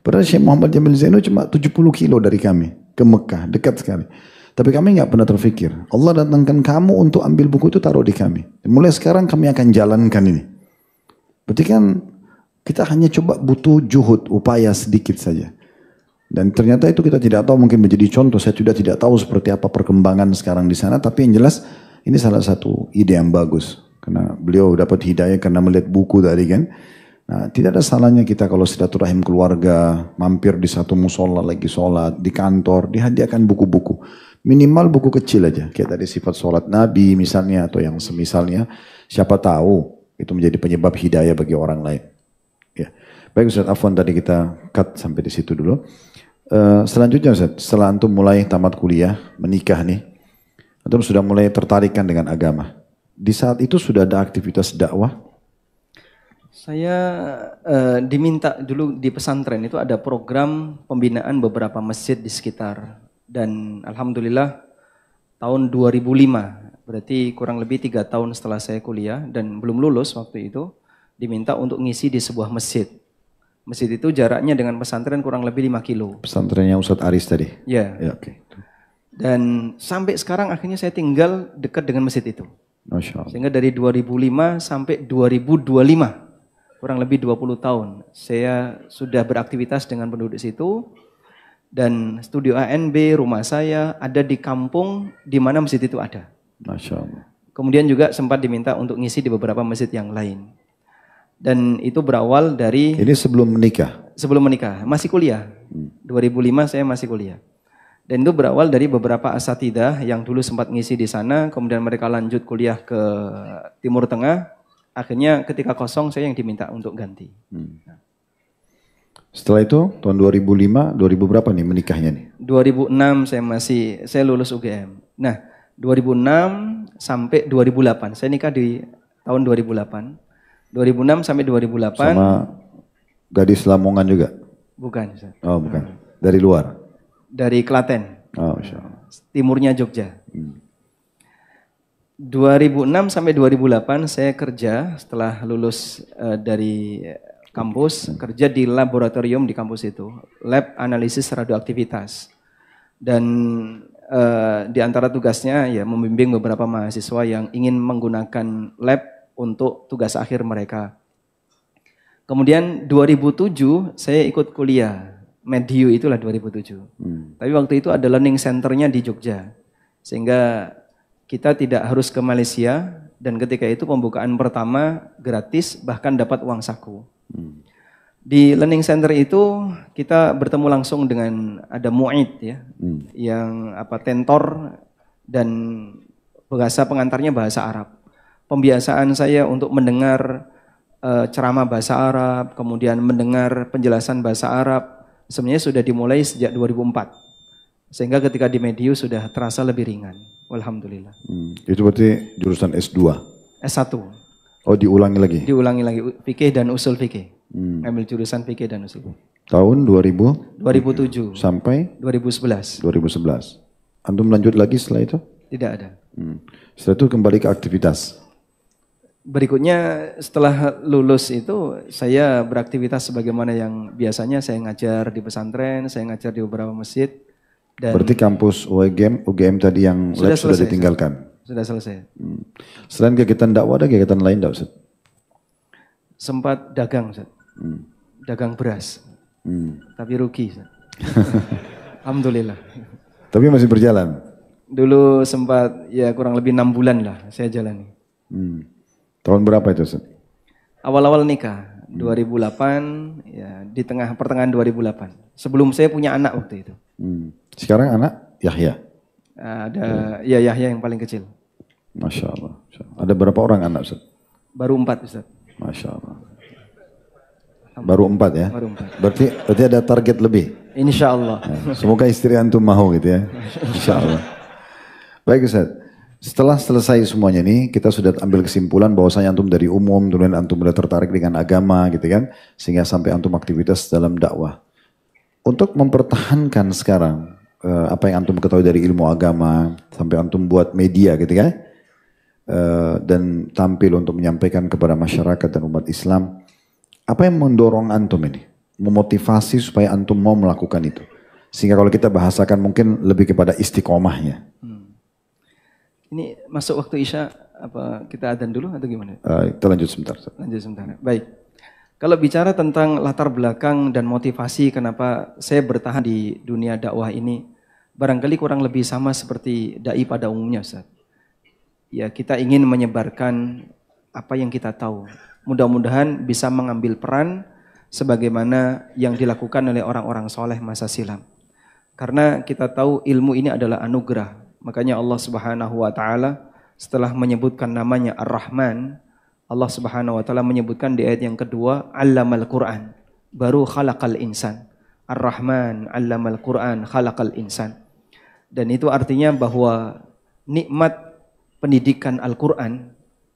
Padahal Syekh Muhammad Jamil Zainu cuma 70 kilo dari kami ke Mekah, dekat sekali. Tapi kami nggak pernah terfikir. Allah datangkan kamu untuk ambil buku itu taruh di kami. Dan mulai sekarang kami akan jalankan ini. Berarti kan kita hanya coba butuh juhud, upaya sedikit saja. Dan ternyata itu kita tidak tahu mungkin menjadi contoh. Saya sudah tidak tahu seperti apa perkembangan sekarang di sana. Tapi yang jelas ini salah satu ide yang bagus. Karena beliau dapat hidayah karena melihat buku tadi kan. Nah, tidak ada salahnya kita kalau silaturahim keluarga, mampir di satu musola lagi sholat, di kantor, dihadiahkan buku-buku. Minimal buku kecil aja, kayak tadi sifat sholat Nabi misalnya, atau yang semisalnya. Siapa tahu itu menjadi penyebab hidayah bagi orang lain. Ya. Baik Ustaz, afwan tadi kita cut sampai di situ dulu. Selanjutnya Ustaz, setelah antum mulai tamat kuliah, menikah nih, antum sudah mulai tertarikkan dengan agama. Di saat itu sudah ada aktivitas dakwah? Saya diminta dulu di pesantren itu ada program pembinaan beberapa masjid di sekitar. Dan alhamdulillah tahun 2005, berarti kurang lebih 3 tahun setelah saya kuliah dan belum lulus waktu itu, diminta untuk ngisi di sebuah masjid. Masjid itu jaraknya dengan pesantren kurang lebih 5 kilo. Pesantrennya Ustadz Aris tadi? Ya. Ya, oke. Dan sampai sekarang akhirnya saya tinggal dekat dengan masjid itu. Masya Allah. Sehingga dari 2005 sampai 2025, kurang lebih 20 tahun, saya sudah beraktivitas dengan penduduk situ. Dan studio ANB, rumah saya ada di kampung di mana masjid itu ada. Masya Allah. Kemudian juga sempat diminta untuk ngisi di beberapa masjid yang lain. Dan itu berawal dari... Ini sebelum menikah? Sebelum menikah, masih kuliah. 2005 saya masih kuliah. Dan itu berawal dari beberapa asatidah yang dulu sempat ngisi di sana, kemudian mereka lanjut kuliah ke Timur Tengah. Akhirnya ketika kosong saya yang diminta untuk ganti. Setelah itu tahun 2005, 2000 berapa nih menikahnya nih? 2006 saya lulus UGM. Nah, 2006 sampai 2008. Saya nikah di tahun 2008. 2006 sampai 2008. Sama gadis Lamongan juga? Bukan. Ustaz. Oh bukan. Dari luar? Dari Klaten. Oh Masya Allah. Timurnya Jogja. 2006 sampai 2008 saya kerja setelah lulus dari kampus, kerja di laboratorium di kampus itu, lab analisis radioaktivitas. Dan di antara tugasnya ya membimbing beberapa mahasiswa yang ingin menggunakan lab untuk tugas akhir mereka. Kemudian 2007 saya ikut kuliah, Mediu itulah 2007. Tapi waktu itu ada learning centernya di Jogja. Sehingga kita tidak harus ke Malaysia dan ketika itu pembukaan pertama gratis bahkan dapat uang saku. Di learning center itu kita bertemu langsung dengan ada mu'id ya, yang tentor dan bahasa pengantarnya bahasa Arab. Pembiasaan saya untuk mendengar ceramah bahasa Arab, kemudian mendengar penjelasan bahasa Arab, sebenarnya sudah dimulai sejak 2004. Sehingga ketika di Mediu sudah terasa lebih ringan. Alhamdulillah. Itu berarti jurusan S2? S1. Oh diulangi lagi? Diulangi lagi, fikih dan usul fikih. Ambil jurusan fikih dan usul. Tahun 2000? 2007. Sampai? 2011. 2011. Antum lanjut lagi setelah itu? Tidak ada. Setelah itu kembali ke aktivitas? Berikutnya setelah lulus itu saya beraktivitas sebagaimana yang biasanya saya ngajar di pesantren, saya ngajar di beberapa masjid. Dan berarti kampus UGM tadi yang lab sudah ditinggalkan? Sudah selesai. Selain kegiatan dakwah ada kegiatan lain enggak Ustaz? Sempat dagang Ustaz. Dagang beras. Tapi rugi Ustaz. Alhamdulillah. Tapi masih berjalan? Dulu sempat ya kurang lebih 6 bulan lah saya jalani. Tahun berapa itu Ustaz? Awal-awal nikah, 2008, ya di pertengahan 2008. Sebelum saya punya anak waktu itu. Sekarang anak Yahya? Ada ya Yahya yang paling kecil. Masya Allah. Ada berapa orang anak Ustaz? Baru 4 Ustaz. Masya Allah. Baru 4 ya? Baru 4. Berarti ada target lebih? Insya Allah. Semoga istri antum mau gitu ya. Insya Allah. Baik Ustaz. Setelah selesai semuanya nih, kita sudah ambil kesimpulan bahwasanya antum dari umum, kemudian antum sudah tertarik dengan agama gitu kan, sehingga sampai antum aktivitas dalam dakwah. Untuk mempertahankan sekarang apa yang antum ketahui dari ilmu agama, sampai antum buat media gitu kan, dan tampil untuk menyampaikan kepada masyarakat dan umat Islam, apa yang mendorong antum ini, memotivasi supaya antum mau melakukan itu, sehingga kalau kita bahasakan mungkin lebih kepada istiqomahnya. Ini masuk waktu Isya, apa kita adzan dulu atau gimana? Kita lanjut sebentar. Lanjut sebentar. Baik. Kalau bicara tentang latar belakang dan motivasi kenapa saya bertahan di dunia dakwah ini, barangkali kurang lebih sama seperti dai pada umumnya, Ustaz. Ya, kita ingin menyebarkan apa yang kita tahu. Mudah-mudahan bisa mengambil peran sebagaimana yang dilakukan oleh orang-orang soleh masa silam. Karena kita tahu ilmu ini adalah anugerah. Makanya Allah Subhanahu wa taala setelah menyebutkan namanya Ar-Rahman, Allah Subhanahu wa taala menyebutkan di ayat yang kedua, 'Allamal Qur'an. baru khalaqal insan. Ar-Rahman 'allamal Qur'an khalaqal insan. Dan itu artinya bahwa nikmat pendidikan Al-Qur'an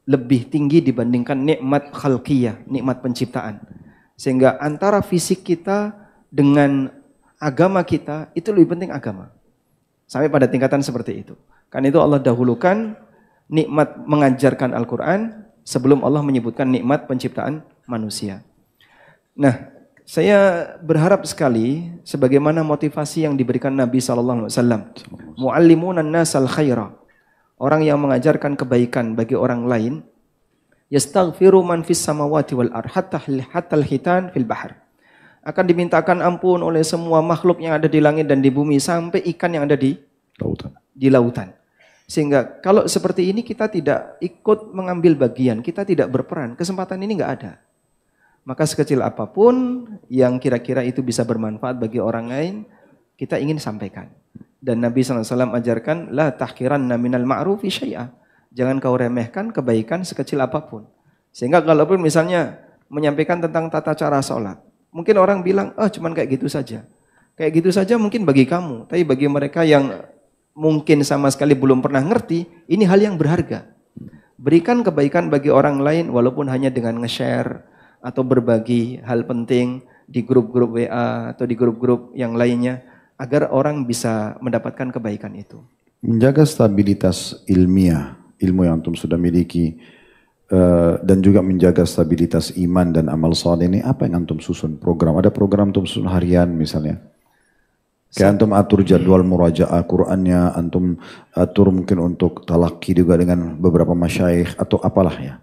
lebih tinggi dibandingkan nikmat khalqiyah, nikmat penciptaan. Sehingga antara fisik kita dengan agama kita itu lebih penting agama. Sampai pada tingkatan seperti itu. Kan itu Allah dahulukan nikmat mengajarkan Al-Quran sebelum Allah menyebutkan nikmat penciptaan manusia. Nah, saya berharap sekali sebagaimana motivasi yang diberikan Nabi SAW. Mu'allimunan nasal khaira. Orang yang mengajarkan kebaikan bagi orang lain. Yastaghfiru man fis samawati wal ard hatta al-hitan fil bahr. Akan dimintakan ampun oleh semua makhluk yang ada di langit dan di bumi sampai ikan yang ada di lautan. Sehingga kalau seperti ini kita tidak ikut mengambil bagian, kita tidak berperan, kesempatan ini nggak ada. Maka sekecil apapun yang kira-kira itu bisa bermanfaat bagi orang lain, kita ingin sampaikan. Dan Nabi SAW ajarkan, la tahkiranna minal ma'rufi syai'a. Jangan kau remehkan kebaikan sekecil apapun. Sehingga kalaupun misalnya menyampaikan tentang tata cara sholat, mungkin orang bilang, cuman kayak gitu saja. Kayak gitu saja mungkin bagi kamu. Tapi bagi mereka yang mungkin sama sekali belum pernah ngerti, ini hal yang berharga. Berikan kebaikan bagi orang lain walaupun hanya dengan nge-share atau berbagi hal penting di grup-grup WA atau di grup-grup yang lainnya agar orang bisa mendapatkan kebaikan itu. Menjaga stabilitas ilmiah, ilmu yang antum sudah miliki, dan juga menjaga stabilitas iman dan amal saleh ini, apa yang antum susun program? Ada program antum susun harian misalnya? Kayak antum atur jadwal murajaah Qur'annya, antum atur mungkin untuk talaqi juga dengan beberapa masyayikh atau apalah ya?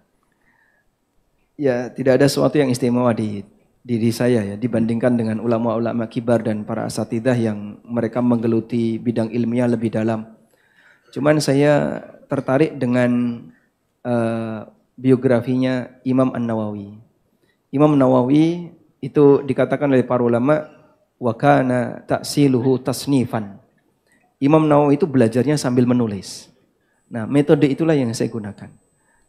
Ya, tidak ada sesuatu yang istimewa di diri saya ya dibandingkan dengan ulama-ulama kibar dan para asatidah yang mereka menggeluti bidang ilmiah lebih dalam. Cuman saya tertarik dengan biografinya Imam An-Nawawi. Imam Nawawi itu dikatakan oleh para ulama wa kana ta'siluhu tasnifan. Imam Nawawi itu belajarnya sambil menulis. Nah, metode itulah yang saya gunakan.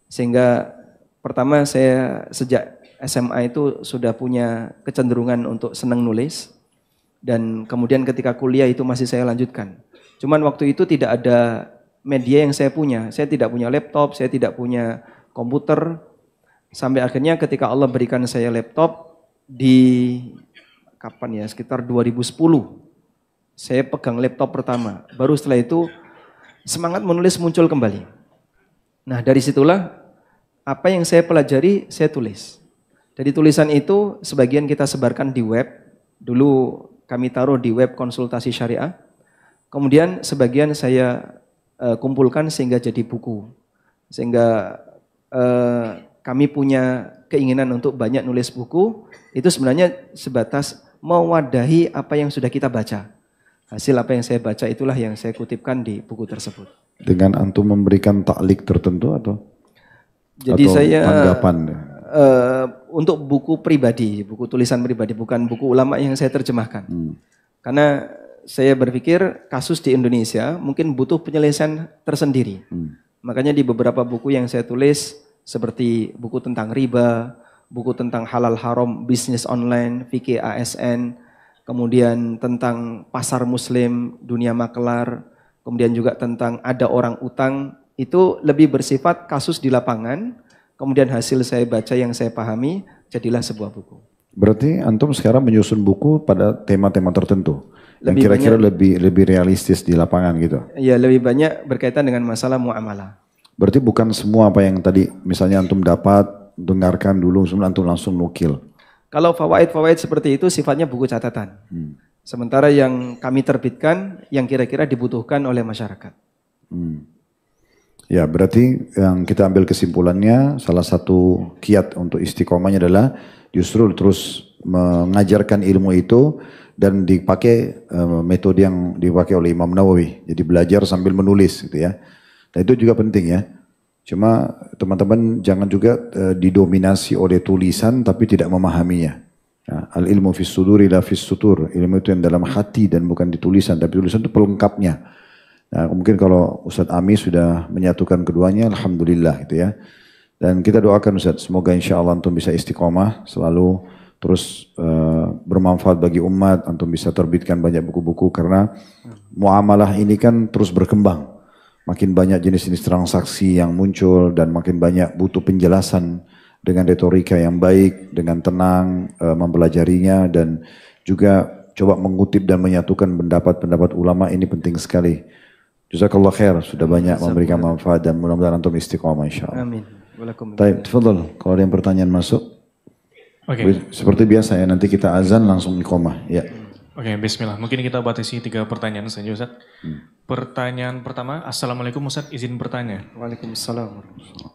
Sehingga pertama saya sejak SMA itu sudah punya kecenderungan untuk senang nulis. Dan kemudian ketika kuliah itu masih saya lanjutkan. Cuman waktu itu tidak ada media yang saya punya. Saya tidak punya laptop, saya tidak punya komputer. Sampai akhirnya ketika Allah berikan saya laptop di kapan ya, sekitar 2010. Saya pegang laptop pertama. Baru setelah itu semangat menulis muncul kembali. Nah, dari situlah apa yang saya pelajari saya tulis. Dari tulisan itu sebagian kita sebarkan di web. Dulu kami taruh di web konsultasi syariah. Kemudian sebagian saya kumpulkan sehingga jadi buku. Sehingga kami punya keinginan untuk banyak nulis buku. Itu sebenarnya sebatas mewadahi apa yang sudah kita baca. Hasil apa yang saya baca itulah yang saya kutipkan di buku tersebut. Dengan antum memberikan taklik tertentu atau? Jadi atau saya tanggapan? Untuk buku pribadi, buku tulisan pribadi, bukan buku ulama yang saya terjemahkan. Karena saya berpikir kasus di Indonesia mungkin butuh penyelesaian tersendiri. Makanya di beberapa buku yang saya tulis seperti buku tentang riba, buku tentang halal haram, bisnis online, fikih ASN, kemudian tentang pasar muslim, dunia makelar, kemudian juga tentang ada orang utang, itu lebih bersifat kasus di lapangan. Kemudian hasil saya baca yang saya pahami, jadilah sebuah buku. Berarti antum sekarang menyusun buku pada tema-tema tertentu yang kira-kira lebih realistis di lapangan gitu? Iya, lebih banyak berkaitan dengan masalah muamalah. Berarti bukan semua apa yang tadi misalnya antum dapat, dengarkan dulu, sebelum antum langsung nukil. Kalau fawaid-fawaid seperti itu sifatnya buku catatan. Sementara yang kami terbitkan yang kira-kira dibutuhkan oleh masyarakat. Ya, berarti yang kita ambil kesimpulannya salah satu kiat untuk istiqomahnya adalah justru terus mengajarkan ilmu itu dan dipakai metode yang dipakai oleh Imam Nawawi. Jadi belajar sambil menulis gitu ya. Dan itu juga penting ya. Cuma teman-teman jangan juga didominasi oleh tulisan tapi tidak memahaminya. Nah, al-ilmu fis suduri la fis sutur. Ilmu itu yang dalam hati dan bukan di tulisan, tapi tulisan itu pelengkapnya. Nah, mungkin kalau Ustadz Ami sudah menyatukan keduanya, alhamdulillah gitu ya. Dan kita doakan Ustadz, semoga insya Allah antum bisa istiqomah, selalu terus bermanfaat bagi umat, antum bisa terbitkan banyak buku-buku karena muamalah ini kan terus berkembang. Makin banyak jenis-jenis transaksi yang muncul dan makin banyak butuh penjelasan dengan retorika yang baik, dengan tenang mempelajarinya dan juga coba mengutip dan menyatukan pendapat-pendapat ulama ini penting sekali. Jazakallah khair, sudah banyak memberikan manfaat dan mudah-mudahan antum istiqomah insyaallah. Amin. Baik, tafadhal. Kalau ada yang pertanyaan masuk. Oke. Seperti biasa ya, nanti kita azan langsung iqomah. Ya. Oke, bismillah. Mungkin kita batasi 3 pertanyaan saja, Ustaz. Pertanyaan pertama, Assalamualaikum Ustaz, izin bertanya. Waalaikumsalam.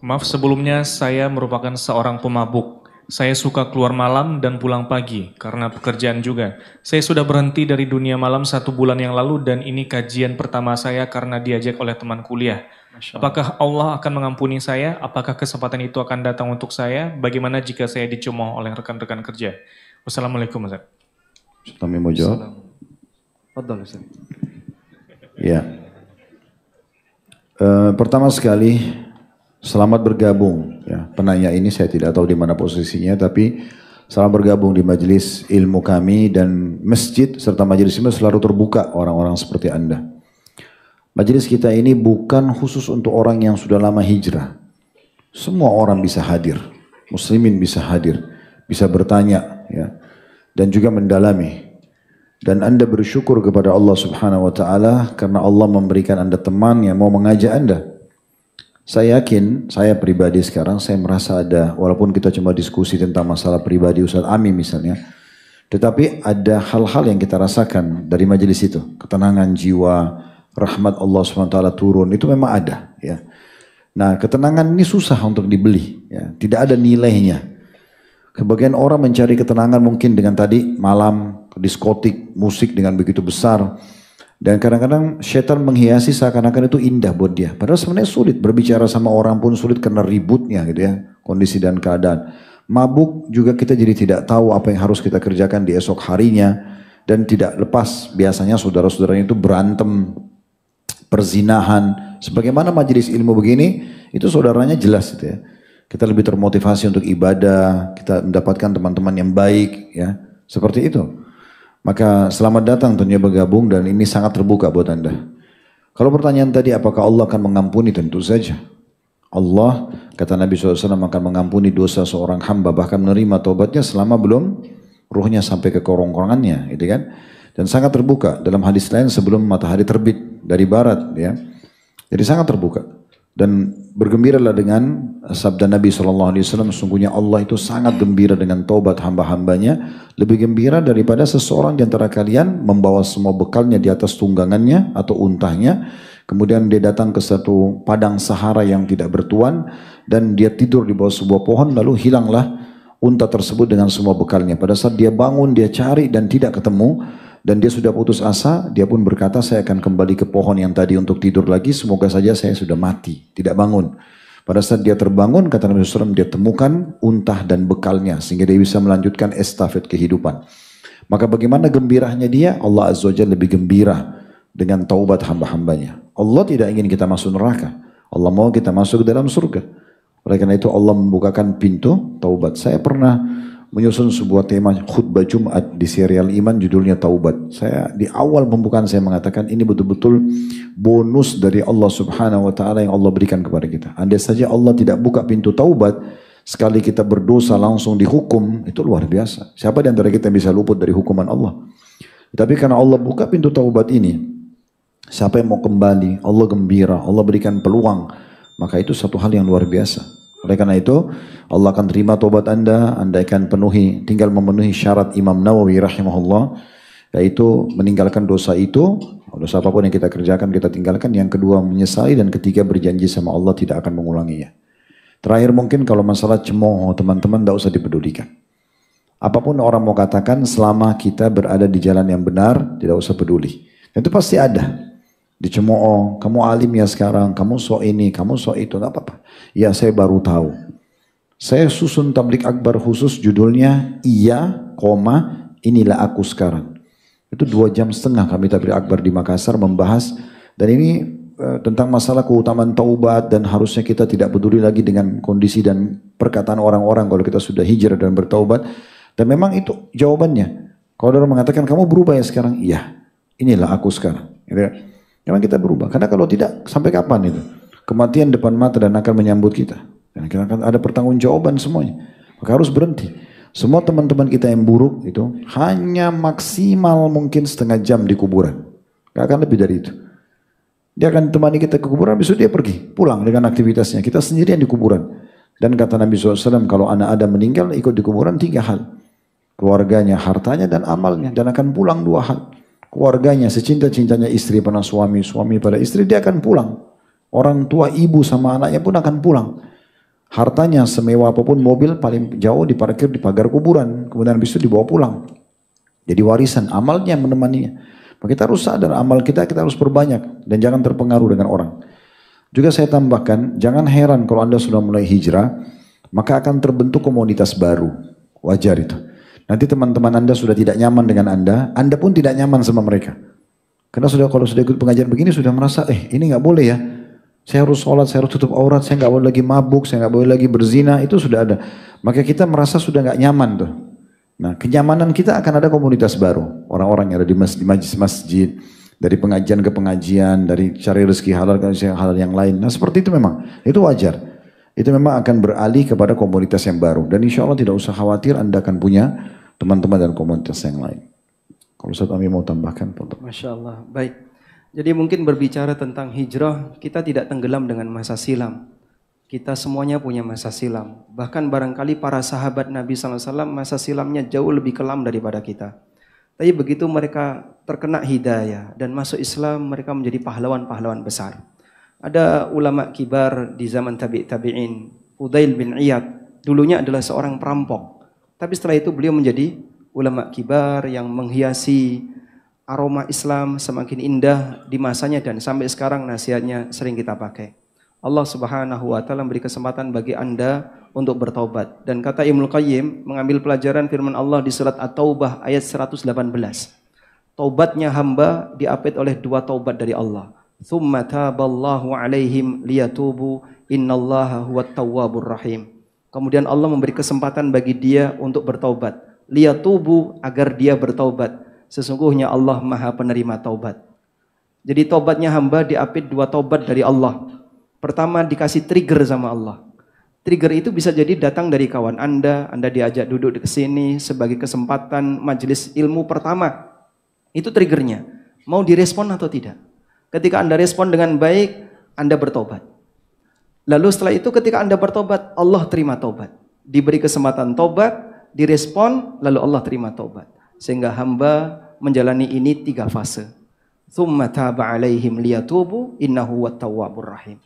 Maaf sebelumnya, saya merupakan seorang pemabuk. Saya suka keluar malam dan pulang pagi karena pekerjaan juga. Saya sudah berhenti dari dunia malam 1 bulan yang lalu dan ini kajian pertama saya karena diajak oleh teman kuliah. Apakah Allah akan mengampuni saya? Apakah kesempatan itu akan datang untuk saya? Bagaimana jika saya dicemooh oleh rekan-rekan kerja? Wassalamualaikum Ustaz. Kami mau jawab? Fadhal Ustaz. Ya. Pertama sekali, selamat bergabung. Ya, penanya ini saya tidak tahu di mana posisinya, tapi selamat bergabung di majelis ilmu kami dan masjid serta majelis ilmu selalu terbuka orang-orang seperti Anda. Majelis kita ini bukan khusus untuk orang yang sudah lama hijrah. Semua orang bisa hadir, muslimin bisa hadir, bisa bertanya, ya, dan juga mendalami. Dan Anda bersyukur kepada Allah Subhanahu wa taala karena Allah memberikan Anda teman yang mau mengajak Anda. Saya yakin, saya pribadi sekarang saya merasa ada, walaupun kita cuma diskusi tentang masalah pribadi Ustaz Ami misalnya, tetapi ada hal-hal yang kita rasakan dari majelis itu, ketenangan jiwa, rahmat Allah Subhanahu wa taala turun, itu memang ada, ya. Nah, ketenangan ini susah untuk dibeli, ya. Tidak ada nilainya. Kebagian orang mencari ketenangan mungkin dengan tadi malam, diskotik, musik dengan begitu besar. Dan kadang-kadang syaitan menghiasi seakan-akan itu indah buat dia. Padahal sebenarnya sulit, berbicara sama orang pun sulit karena ributnya gitu ya, kondisi dan keadaan. Mabuk juga kita jadi tidak tahu apa yang harus kita kerjakan di esok harinya. Dan tidak lepas, biasanya saudara-saudaranya itu berantem, perzinahan. Sebagaimana majelis ilmu begini, itu saudaranya jelas gitu ya. Kita lebih termotivasi untuk ibadah, kita mendapatkan teman-teman yang baik, ya, seperti itu. Maka selamat datang tentunya bergabung dan ini sangat terbuka buat Anda. Kalau pertanyaan tadi apakah Allah akan mengampuni, tentu saja. Allah, kata Nabi SAW, akan mengampuni dosa seorang hamba, bahkan menerima taubatnya selama belum ruhnya sampai ke kerongkongannya, gitu kan. Dan sangat terbuka dalam hadis lain sebelum matahari terbit dari barat, ya. Jadi sangat terbuka. Dan bergembiralah dengan sabda Nabi SAW, sesungguhnya Allah itu sangat gembira dengan taubat hamba-hambanya, lebih gembira daripada seseorang di antara kalian membawa semua bekalnya di atas tunggangannya atau untahnya, kemudian dia datang ke satu padang sahara yang tidak bertuan, dan dia tidur di bawah sebuah pohon, lalu hilanglah unta tersebut dengan semua bekalnya. Pada saat dia bangun, dia cari dan tidak ketemu, dan dia sudah putus asa, dia pun berkata, saya akan kembali ke pohon yang tadi untuk tidur lagi, semoga saja saya sudah mati, tidak bangun. Pada saat dia terbangun, kata Nabi SAW, dia temukan untah dan bekalnya, sehingga dia bisa melanjutkan estafet kehidupan. Maka bagaimana gembiranya dia? Allah Azza wa Jalla lebih gembira dengan taubat hamba-hambanya. Allah tidak ingin kita masuk neraka, Allah mau kita masuk ke dalam surga. Oleh karena itu Allah membukakan pintu taubat. Saya pernah menyusun sebuah tema khutbah Jumat di serial Iman, judulnya Taubat. Saya di awal pembukaan saya mengatakan ini betul-betul bonus dari Allah Subhanahu wa taala yang Allah berikan kepada kita. Andai saja Allah tidak buka pintu taubat, sekali kita berdosa langsung dihukum, itu luar biasa. Siapa di antara kita yang bisa luput dari hukuman Allah? Tapi karena Allah buka pintu taubat ini, siapa yang mau kembali, Allah gembira, Allah berikan peluang, maka itu satu hal yang luar biasa. Oleh karena itu Allah akan terima taubat Anda akan penuhi, tinggal memenuhi syarat Imam Nawawi rahimahullah, yaitu meninggalkan dosa itu, dosa apapun yang kita kerjakan kita tinggalkan, yang kedua menyesali, dan ketiga berjanji sama Allah tidak akan mengulanginya. Terakhir mungkin kalau masalah cemooh, teman-teman tidak usah dipedulikan. Apapun orang mau katakan, selama kita berada di jalan yang benar, tidak usah peduli. Itu pasti ada. Dicemooh, kamu alim ya sekarang, kamu sok ini, kamu sok itu, tidak apa-apa. Ya saya baru tahu. Saya susun tablik akbar khusus judulnya Iya, inilah aku sekarang. Itu 2,5 jam kami tablik akbar di Makassar membahas. Dan ini tentang masalah keutamaan taubat dan harusnya kita tidak peduli lagi dengan kondisi dan perkataan orang-orang kalau kita sudah hijrah dan bertaubat. Dan memang itu jawabannya. Kalau orang mengatakan kamu berubah ya sekarang, iya, inilah aku sekarang. Gitu ya. Memang kita berubah. Karena kalau tidak, sampai kapan itu? Kematian depan mata dan akan menyambut kita. Dan kita akan ada pertanggungjawaban semuanya. Maka harus berhenti. Semua teman-teman kita yang buruk itu hanya maksimal mungkin setengah jam di kuburan. Gak akan lebih dari itu. Dia akan temani kita ke kuburan, besok dia pergi, pulang dengan aktivitasnya. Kita sendirian di kuburan. Dan kata Nabi SAW, kalau anak Adam meninggal, ikut di kuburan 3 hal. Keluarganya, hartanya, dan amalnya. Dan akan pulang 2 hal. Keluarganya, secinta-cintanya istri pada suami, suami pada istri, dia akan pulang. Orang tua, ibu sama anaknya pun akan pulang. Hartanya semewah apapun, mobil paling jauh diparkir di pagar kuburan. Kemudian besok dibawa pulang. Jadi warisan, amalnya menemaninya. Maka kita harus sadar amal kita harus perbanyak dan jangan terpengaruh dengan orang. Juga saya tambahkan, jangan heran kalau Anda sudah mulai hijrah, maka akan terbentuk komunitas baru. Wajar itu. Nanti teman-teman Anda sudah tidak nyaman dengan Anda pun tidak nyaman sama mereka. Karena kalau sudah ikut pengajian begini sudah merasa, ini nggak boleh ya. Saya harus sholat, saya harus tutup aurat, saya nggak boleh lagi mabuk, saya nggak boleh lagi berzina, itu sudah ada. Maka kita merasa sudah nggak nyaman tuh. Nah, kenyamanan kita akan ada komunitas baru. Orang-orang yang ada di masjid, dari pengajian ke pengajian, dari cari rezeki halal ke rezeki halal yang lain. Nah, seperti itu memang. Itu wajar. Itu memang akan beralih kepada komunitas yang baru. Dan insya Allah tidak usah khawatir Anda akan punya teman-teman dan komunitas yang lain. Kalau Ustaz Ami mau tambahkan. Masya Allah. Baik. Jadi mungkin berbicara tentang hijrah, kita tidak tenggelam dengan masa silam. Kita semuanya punya masa silam. Bahkan barangkali para sahabat Nabi SAW masa silamnya jauh lebih kelam daripada kita. Tapi begitu mereka terkena hidayah dan masuk Islam, mereka menjadi pahlawan-pahlawan besar. Ada ulama kibar di zaman tabi'in, Fudail bin Iyad, dulunya adalah seorang perampok. Tapi setelah itu beliau menjadi ulama kibar yang menghiasi aroma Islam semakin indah di masanya dan sampai sekarang nasihatnya sering kita pakai. Allah Subhanahu wa taala memberi kesempatan bagi Anda untuk bertaubat. Dan kata Ibnu Qayyim mengambil pelajaran firman Allah di surat At-Taubah ayat 118. Taubatnya hamba diapit oleh 2 taubat dari Allah. Tsumma taballahu alaihim liyatubu innallaha huwat tawwabur rahim. Kemudian Allah memberi kesempatan bagi dia untuk bertaubat. Liyatubu, agar dia bertaubat. Sesungguhnya Allah Maha penerima taubat. Jadi taubatnya hamba diapit 2 taubat dari Allah. Pertama dikasih trigger sama Allah. Trigger itu bisa jadi datang dari kawan Anda diajak duduk di sini sebagai kesempatan majelis ilmu pertama. Itu triggernya. Mau direspon atau tidak? Ketika Anda respon dengan baik, Anda bertobat. Lalu setelah itu ketika Anda bertobat, Allah terima tobat. Diberi kesempatan tobat, direspon, lalu Allah terima tobat. Sehingga hamba menjalani ini 3 fase. Tsumma taba alaihim liyatubu innahu huwat tawwabur rahim.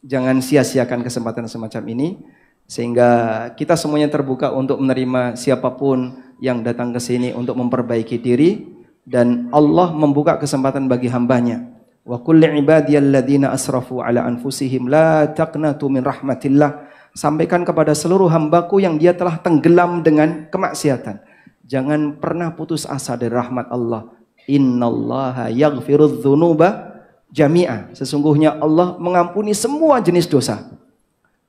Jangan sia-siakan kesempatan semacam ini sehingga kita semuanya terbuka untuk menerima siapapun yang datang ke sini untuk memperbaiki diri dan Allah membuka kesempatan bagi hambanya. Wa qul li'ibadiyalladzina asrafu ala anfusihim la taqnatu min rahmatillah. Sampaikan kepada seluruh hambaku yang dia telah tenggelam dengan kemaksiatan. Jangan pernah putus asa dari rahmat Allah. Innallaha yaghfirudz dzunuba jami'a. Sesungguhnya Allah mengampuni semua jenis dosa.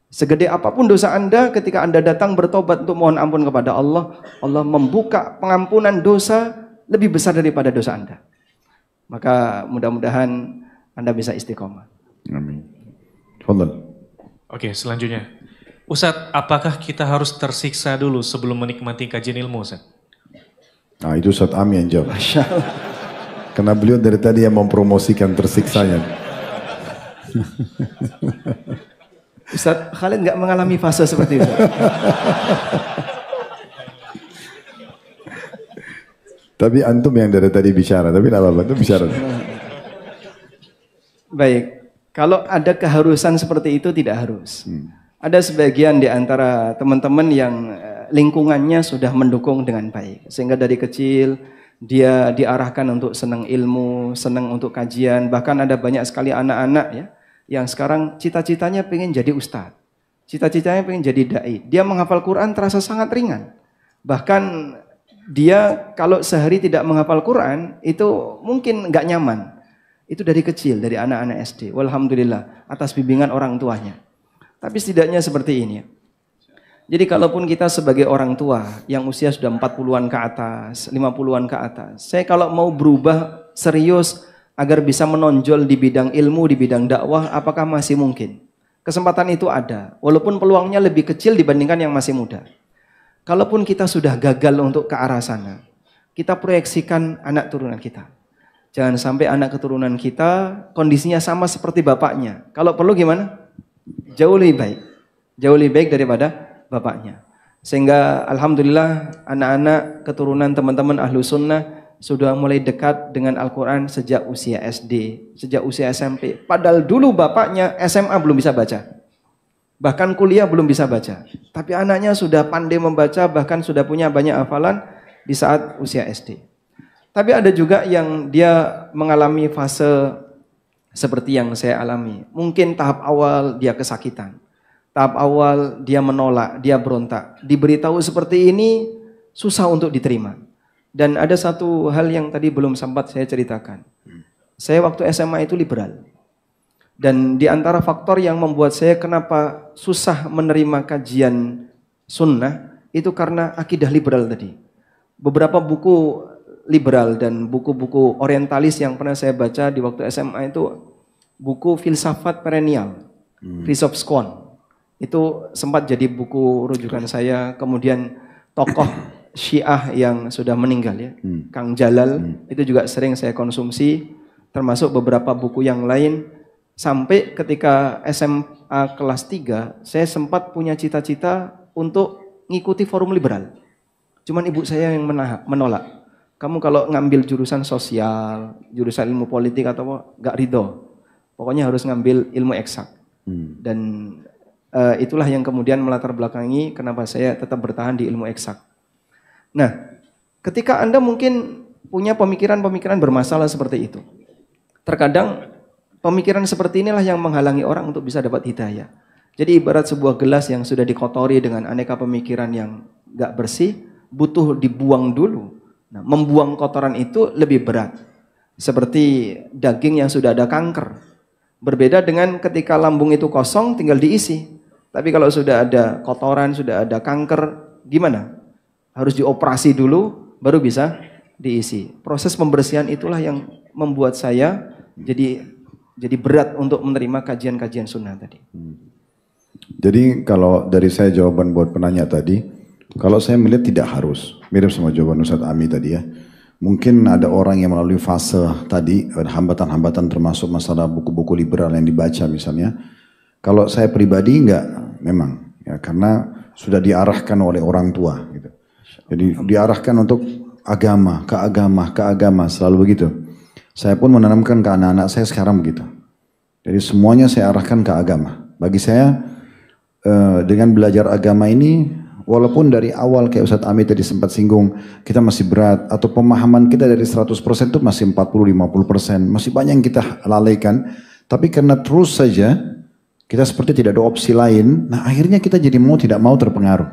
Segede apapun dosa Anda, ketika Anda datang bertobat untuk mohon ampun kepada Allah, Allah membuka pengampunan dosa lebih besar daripada dosa Anda. Maka mudah-mudahan Anda bisa istiqomah. Amin. Fadhal. Oke, selanjutnya. Ustadz, apakah kita harus tersiksa dulu sebelum menikmati kajian ilmu, Ustadz? Nah, itu Ustaz Ami yang jawab. Karena beliau dari tadi yang mempromosikan tersiksanya. Ustaz Khalid nggak mengalami fase seperti itu. Tapi antum yang dari tadi bicara, tapi tidak apa-apa, itu bicara. Baik, kalau ada keharusan seperti itu tidak harus. Ada sebagian di antara teman-teman yang lingkungannya sudah mendukung dengan baik. Sehingga dari kecil dia diarahkan untuk senang ilmu, senang untuk kajian. Bahkan ada banyak sekali anak-anak ya yang sekarang cita-citanya pengen jadi ustadz. Cita-citanya pengen jadi dai. Dia menghafal Quran terasa sangat ringan. Bahkan dia kalau sehari tidak menghafal Quran itu mungkin nggak nyaman. Itu dari kecil, dari anak-anak SD. Walhamdulillah atas bimbingan orang tuanya. Tapi setidaknya seperti ini. Jadi kalaupun kita sebagai orang tua yang usia sudah 40-an ke atas, 50-an ke atas, saya kalau mau berubah serius agar bisa menonjol di bidang ilmu, di bidang dakwah, apakah masih mungkin? Kesempatan itu ada, walaupun peluangnya lebih kecil dibandingkan yang masih muda. Kalaupun kita sudah gagal untuk ke arah sana, kita proyeksikan anak turunan kita. Jangan sampai anak keturunan kita kondisinya sama seperti bapaknya. Kalau perlu gimana? Jauh lebih baik. Jauh lebih baik daripada bapaknya. Sehingga alhamdulillah anak-anak keturunan teman-teman ahlu sunnah sudah mulai dekat dengan Al-Quran sejak usia SD, sejak usia SMP. Padahal dulu bapaknya SMA belum bisa baca. Bahkan kuliah belum bisa baca. Tapi anaknya sudah pandai membaca, bahkan sudah punya banyak hafalan di saat usia SD. Tapi ada juga yang dia mengalami fase seperti yang saya alami. Mungkin tahap awal dia kesakitan. Tahap awal dia menolak, dia berontak. Diberitahu seperti ini susah untuk diterima. Dan ada satu hal yang tadi belum sempat saya ceritakan. Saya waktu SMA itu liberal. Dan di antara faktor yang membuat saya kenapa susah menerima kajian sunnah itu karena akidah liberal tadi. Beberapa buku liberal dan buku-buku orientalis yang pernah saya baca di waktu SMA itu buku filsafat perennial, Philosoph Skon. Itu sempat jadi buku rujukan saya. Kemudian tokoh Syiah yang sudah meninggal ya, Kang Jalal, itu juga sering saya konsumsi, termasuk beberapa buku yang lain. Sampai ketika SMA kelas 3, saya sempat punya cita-cita untuk ngikuti forum liberal. Cuman ibu saya yang menolak. Kamu kalau ngambil jurusan sosial, jurusan ilmu politik atau apa, gak ridho. Pokoknya harus ngambil ilmu eksak. Dan itulah yang kemudian melatar belakangi kenapa saya tetap bertahan di ilmu eksak. Nah, ketika Anda mungkin punya pemikiran-pemikiran bermasalah seperti itu. Terkadang pemikiran seperti inilah yang menghalangi orang untuk bisa dapat hidayah. Jadi ibarat sebuah gelas yang sudah dikotori dengan aneka pemikiran yang gak bersih, butuh dibuang dulu. Nah, membuang kotoran itu lebih berat. Seperti daging yang sudah ada kanker. Berbeda dengan ketika lambung itu kosong tinggal diisi. Tapi kalau sudah ada kotoran, sudah ada kanker, gimana? Harus dioperasi dulu, baru bisa diisi. Proses pembersihan itulah yang membuat saya jadi berat untuk menerima kajian-kajian sunnah tadi. Jadi kalau dari saya jawaban buat penanya tadi, kalau saya melihat tidak harus. Mirip sama jawaban Ustaz Ami tadi ya. Mungkin ada orang yang melalui fase tadi, hambatan-hambatan termasuk masalah buku-buku liberal yang dibaca misalnya. Kalau saya pribadi enggak, memang. Ya, karena sudah diarahkan oleh orang tua. Gitu. Jadi diarahkan untuk agama, ke agama, selalu begitu. Saya pun menanamkan ke anak-anak saya sekarang begitu. Jadi semuanya saya arahkan ke agama. Bagi saya, dengan belajar agama ini, walaupun dari awal kayak Ustadz Ami tadi sempat singgung, kita masih berat, atau pemahaman kita dari 100% itu masih 40-50%, masih banyak yang kita lalaikan, tapi karena terus saja, kita seperti tidak ada opsi lain, nah akhirnya kita jadi mau tidak mau terpengaruh.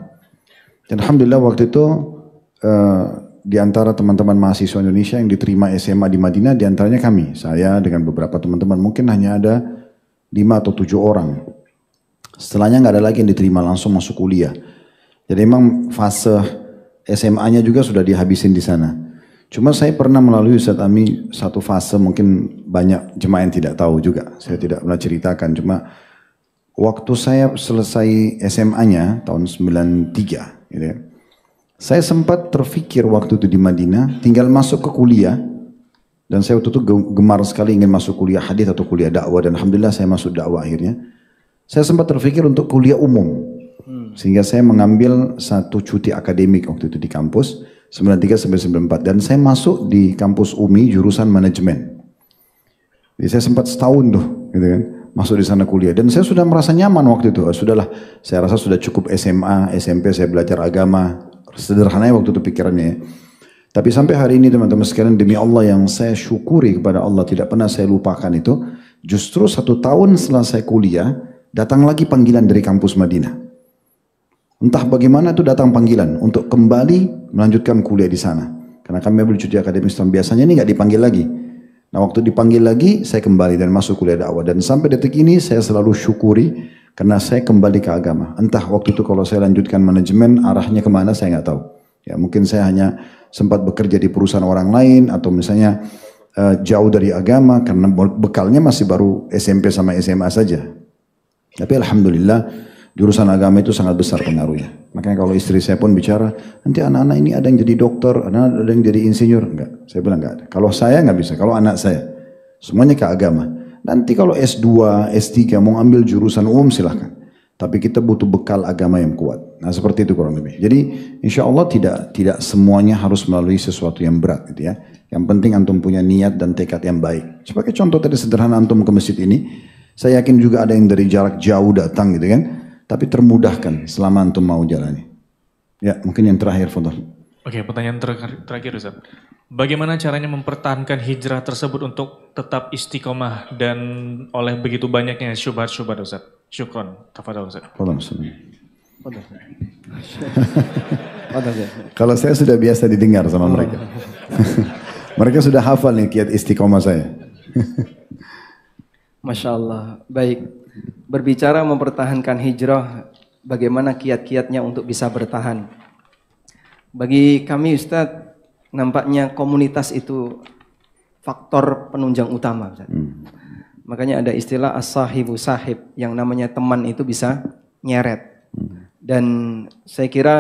Dan alhamdulillah waktu itu, di antara teman-teman mahasiswa Indonesia yang diterima SMA di Madinah, di antaranya kami, saya dengan beberapa teman-teman, mungkin hanya ada 5 atau 7 orang. Setelahnya nggak ada lagi yang diterima, langsung masuk kuliah. Jadi memang fase SMA-nya juga sudah dihabisin di sana. Cuma saya pernah melalui Ustadz Ami satu fase, mungkin banyak jemaah yang tidak tahu juga. Saya tidak pernah ceritakan, cuma waktu saya selesai SMA-nya tahun 93, gitu ya. Saya sempat terfikir waktu itu di Madinah, tinggal masuk ke kuliah. Dan saya waktu itu gemar sekali ingin masuk kuliah hadis atau kuliah dakwah. Dan alhamdulillah saya masuk dakwah akhirnya. Saya sempat terfikir untuk kuliah umum. Sehingga saya mengambil satu cuti akademik waktu itu di kampus 93 sampai 94 dan saya masuk di kampus UMI jurusan manajemen. Jadi saya sempat setahun tuh, gitu kan, masuk di sana kuliah dan saya sudah merasa nyaman waktu itu. Sudahlah, saya rasa sudah cukup SMA, SMP saya belajar agama, sederhananya waktu itu pikirannya. Ya. Tapi sampai hari ini teman-teman sekalian, demi Allah yang saya syukuri kepada Allah tidak pernah saya lupakan itu, justru 1 tahun setelah saya kuliah datang lagi panggilan dari kampus Madinah. Entah bagaimana itu datang panggilan untuk kembali melanjutkan kuliah di sana. Karena kami ambil cuti akademik Islam, biasanya ini nggak dipanggil lagi. Nah waktu dipanggil lagi, saya kembali dan masuk kuliah dakwah. Dan sampai detik ini saya selalu syukuri Karena saya kembali ke agama. Entah waktu itu kalau saya lanjutkan manajemen, arahnya kemana saya nggak tahu. Ya mungkin saya hanya sempat bekerja di perusahaan orang lain atau misalnya jauh dari agama karena bekalnya masih baru SMP sama SMA saja. Tapi alhamdulillah jurusan agama itu sangat besar pengaruhnya. Makanya kalau istri saya pun bicara, nanti anak-anak ini ada yang jadi dokter, ada yang jadi insinyur. Enggak, saya bilang enggak ada. Kalau saya nggak bisa, kalau anak saya, semuanya ke agama. Nanti kalau S2, S3 mau ambil jurusan umum silahkan. Tapi kita butuh bekal agama yang kuat. Nah seperti itu kurang lebih. Jadi insya Allah tidak semuanya harus melalui sesuatu yang berat gitu ya. Yang penting antum punya niat dan tekad yang baik. Sebagai contoh tadi sederhana antum ke masjid ini, saya yakin juga ada yang dari jarak jauh datang gitu kan. Tapi termudahkan selama antum mau jalani. Ya mungkin yang terakhir Fadhal. Oke, pertanyaan terakhir Ustaz. Bagaimana caranya mempertahankan hijrah tersebut untuk tetap istiqomah dan oleh begitu banyaknya syubhat-syubhat Ustaz? Syukron. Tafadhal Ustaz. Kalau saya sudah biasa didengar sama mereka. Mereka sudah hafal nih kiat istiqomah saya. Masya Allah. Baik. Berbicara mempertahankan hijrah, bagaimana kiat-kiatnya untuk bisa bertahan? Bagi kami Ustadz, nampaknya komunitas itu faktor penunjang utama. Makanya ada istilah as-sahibu sahib, yang namanya teman itu bisa nyeret. Dan saya kira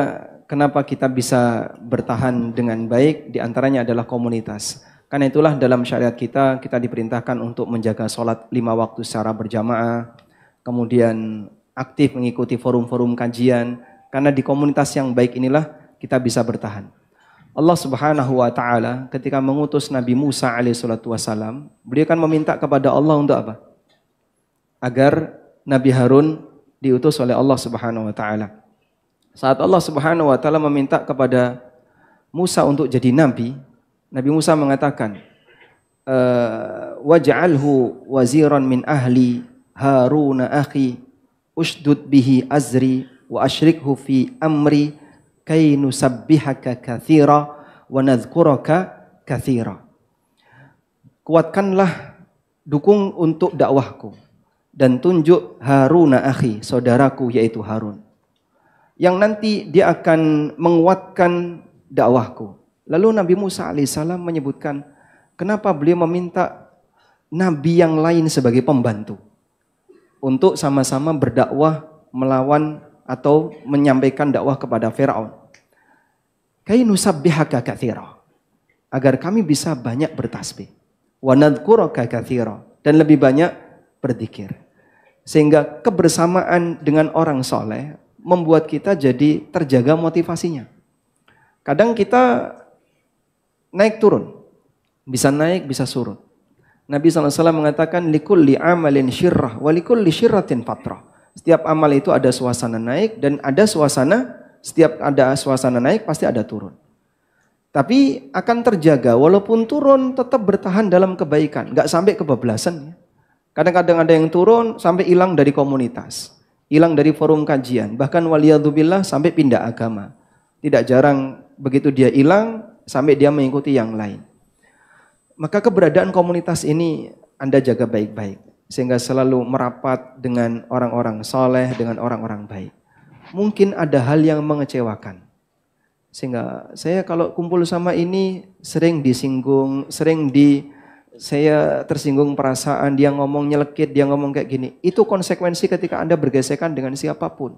kenapa kita bisa bertahan dengan baik, diantaranya adalah komunitas. Karena itulah dalam syariat kita diperintahkan untuk menjaga sholat 5 waktu secara berjamaah, kemudian aktif mengikuti forum-forum kajian, karena di komunitas yang baik inilah kita bisa bertahan. Allah Subhanahu wa taala ketika mengutus Nabi Musa alaihissalatu wassalam, beliau kan meminta kepada Allah untuk apa? Agar Nabi Harun diutus oleh Allah Subhanahu wa taala. Saat Allah Subhanahu wa taala meminta kepada Musa untuk jadi nabi, Nabi Musa mengatakan, waj'alhu waziran min ahli Harun akhi ushdud bihi azri wa asyrikhu fi amri kay nusabbihaka katsira wa nadhkuraka katsira. Kuatkanlah, dukung untuk dakwahku dan tunjuk Harun akhi, saudaraku yaitu Harun, yang nanti dia akan menguatkan dakwahku. Lalu Nabi Musa alaihissalam menyebutkan kenapa beliau meminta nabi yang lain sebagai pembantu untuk sama-sama berdakwah melawan atau menyampaikan dakwah kepada Firaun. Kay nusabbihaka katsira, agar kami bisa banyak bertasbih. Wa nadhkuraka katsira, dan lebih banyak berzikir. Sehingga kebersamaan dengan orang soleh membuat kita jadi terjaga motivasinya. Kadang kita naik turun, bisa naik bisa surut. Nabi SAW mengatakan likulli amalin syirrah wa likulli syirratin fatrah. Setiap amal itu ada suasana naik dan ada setiap ada suasana naik pasti ada turun. Tapi akan terjaga walaupun turun tetap bertahan dalam kebaikan, nggak sampai kebablasan. Kadang-kadang ada yang turun sampai hilang dari komunitas, hilang dari forum kajian, bahkan waliyadzubillah sampai pindah agama. Tidak jarang begitu dia hilang sampai dia mengikuti yang lain. Maka keberadaan komunitas ini Anda jaga baik-baik, sehingga selalu merapat dengan orang-orang soleh, dengan orang-orang baik. Mungkin ada hal yang mengecewakan, sehingga saya kalau kumpul sama ini sering disinggung, saya tersinggung perasaan, dia ngomong nyelekit, dia ngomong kayak gini. Itu konsekuensi ketika Anda bergesekan dengan siapapun.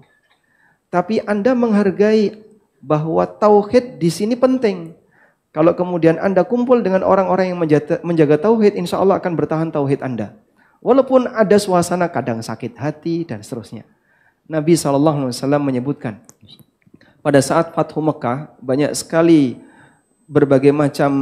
Tapi Anda menghargai bahwa tauhid di sini penting. Kalau kemudian Anda kumpul dengan orang-orang yang menjaga tauhid, insya Allah akan bertahan tauhid Anda. Walaupun ada suasana kadang sakit hati dan seterusnya. Nabi SAW menyebutkan, pada saat Fathu Mekah, banyak sekali berbagai macam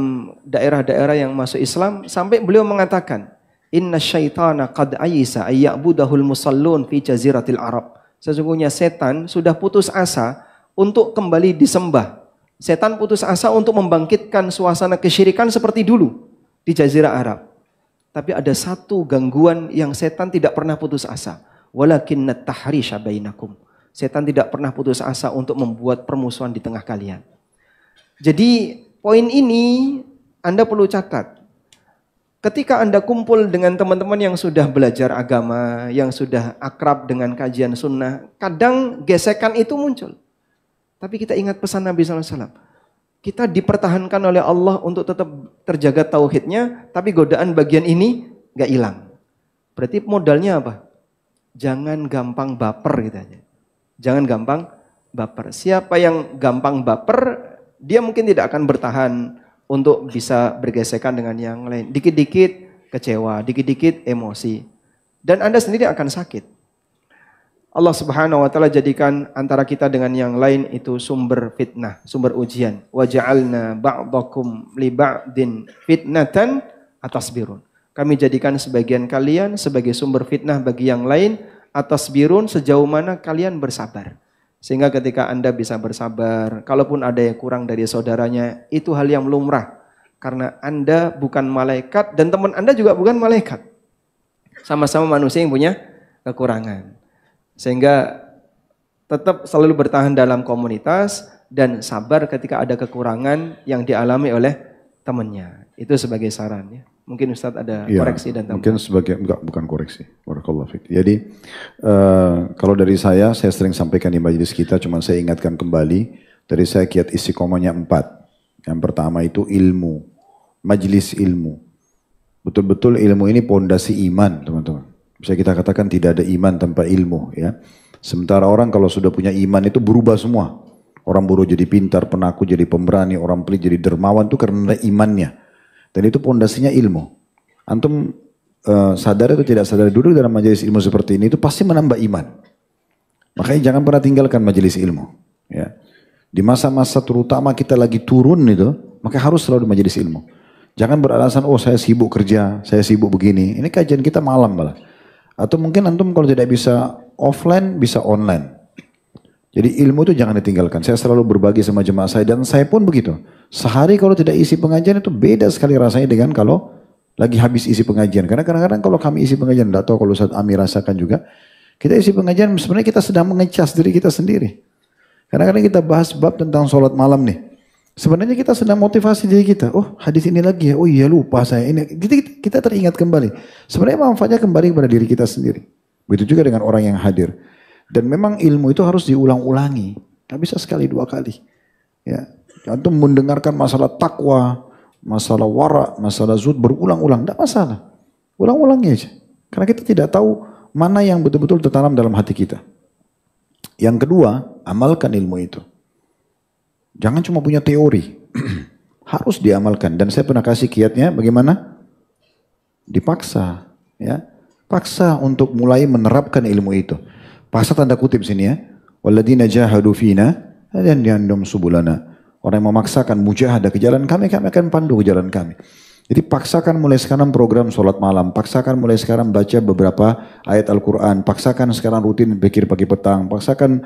daerah-daerah yang masuk Islam, sampai beliau mengatakan, Inna syaitana qad ayisa ayya'budahul musallun fi jaziratil Arab. Sesungguhnya setan sudah putus asa untuk kembali disembah. Setan putus asa untuk membangkitkan suasana kesyirikan seperti dulu di Jazirah Arab. Tapi ada satu gangguan yang setan tidak pernah putus asa. Walakinnat tahrisha bainakum. Setan tidak pernah putus asa untuk membuat permusuhan di tengah kalian. Jadi poin ini Anda perlu catat. Ketika Anda kumpul dengan teman-teman yang sudah belajar agama, yang sudah akrab dengan kajian sunnah, kadang gesekan itu muncul. Tapi kita ingat pesan Nabi SAW. Kita dipertahankan oleh Allah untuk tetap terjaga tauhidnya, tapi godaan bagian ini gak hilang. Berarti modalnya apa? Jangan gampang baper gitu aja. Jangan gampang baper. Siapa yang gampang baper, dia mungkin tidak akan bertahan untuk bisa bergesekan dengan yang lain. Dikit-dikit kecewa, dikit-dikit emosi. Dan Anda sendiri akan sakit. Allah Subhanahu wa taala jadikan antara kita dengan yang lain itu sumber fitnah, sumber ujian. Wa ja'alna ba'dakum li ba'din fitnatan atasbirun. Kami jadikan sebagian kalian sebagai sumber fitnah bagi yang lain, atasbirun sejauh mana kalian bersabar. Sehingga ketika Anda bisa bersabar, kalaupun ada yang kurang dari saudaranya, itu hal yang lumrah. Karena Anda bukan malaikat dan teman Anda juga bukan malaikat. Sama-sama manusia yang punya kekurangan. Sehingga tetap selalu bertahan dalam komunitas dan sabar ketika ada kekurangan yang dialami oleh temannya. Itu sebagai saran ya. Mungkin Ustadz ada koreksi dan tambahan. Mungkin sebagai, bukan koreksi. Barakallahu fiik. Jadi kalau dari saya sering sampaikan di majelis kita, cuma saya ingatkan kembali, dari saya kiat istiqomahnya 4. Yang pertama itu ilmu, majelis ilmu. Betul-betul ilmu ini pondasi iman, teman-teman. Bisa kita katakan tidak ada iman tanpa ilmu, ya. Sementara orang kalau sudah punya iman itu berubah semua. Orang bodoh jadi pintar, penakut jadi pemberani, orang pelit jadi dermawan itu karena imannya. Dan itu pondasinya ilmu. Antum sadar atau tidak sadar dulu dalam majelis ilmu seperti ini itu pasti menambah iman. Makanya jangan pernah tinggalkan majelis ilmu. Ya. Di masa-masa terutama kita lagi turun itu, maka harus selalu di majelis ilmu. Jangan beralasan, oh saya sibuk kerja, saya sibuk begini. Ini kajian kita malam malah. Atau mungkin antum kalau tidak bisa offline, bisa online. Jadi ilmu itu jangan ditinggalkan. Saya selalu berbagi sama jemaah saya dan saya pun begitu. Sehari kalau tidak isi pengajian itu beda sekali rasanya dengan kalau lagi habis isi pengajian. Karena kadang-kadang kalau kami isi pengajian, tidak tahu kalau Ustaz Ami rasakan juga. Kita isi pengajian sebenarnya kita sedang mengecas diri kita sendiri. Kadang-kadang kita bahas bab tentang sholat malam nih. Sebenarnya kita sedang motivasi diri kita. Oh hadis ini lagi ya, oh iya lupa saya. Ini kita teringat kembali. Sebenarnya manfaatnya kembali kepada diri kita sendiri. Begitu juga dengan orang yang hadir. Dan memang ilmu itu harus diulang-ulangi. Gak bisa sekali 2 kali. Ya. Antum mendengarkan masalah takwa, masalah wara, masalah zuhud berulang-ulang. Tidak masalah. Ulang-ulangi aja. Karena kita tidak tahu mana yang betul-betul tertanam dalam hati kita. Yang kedua, amalkan ilmu itu. Jangan cuma punya teori. Harus diamalkan. Dan saya pernah kasih kiatnya bagaimana? Dipaksa. Ya. Paksa untuk mulai menerapkan ilmu itu. Paksa tanda kutip sini ya. Walladzina jahadu fina hadaynahum subulana. Orang yang memaksakan mujahadah ke jalan kami, kami akan pandu ke jalan kami. Jadi paksakan mulai sekarang program sholat malam, paksakan mulai sekarang baca beberapa ayat Al-Quran, paksakan sekarang rutin pikir pagi petang, paksakan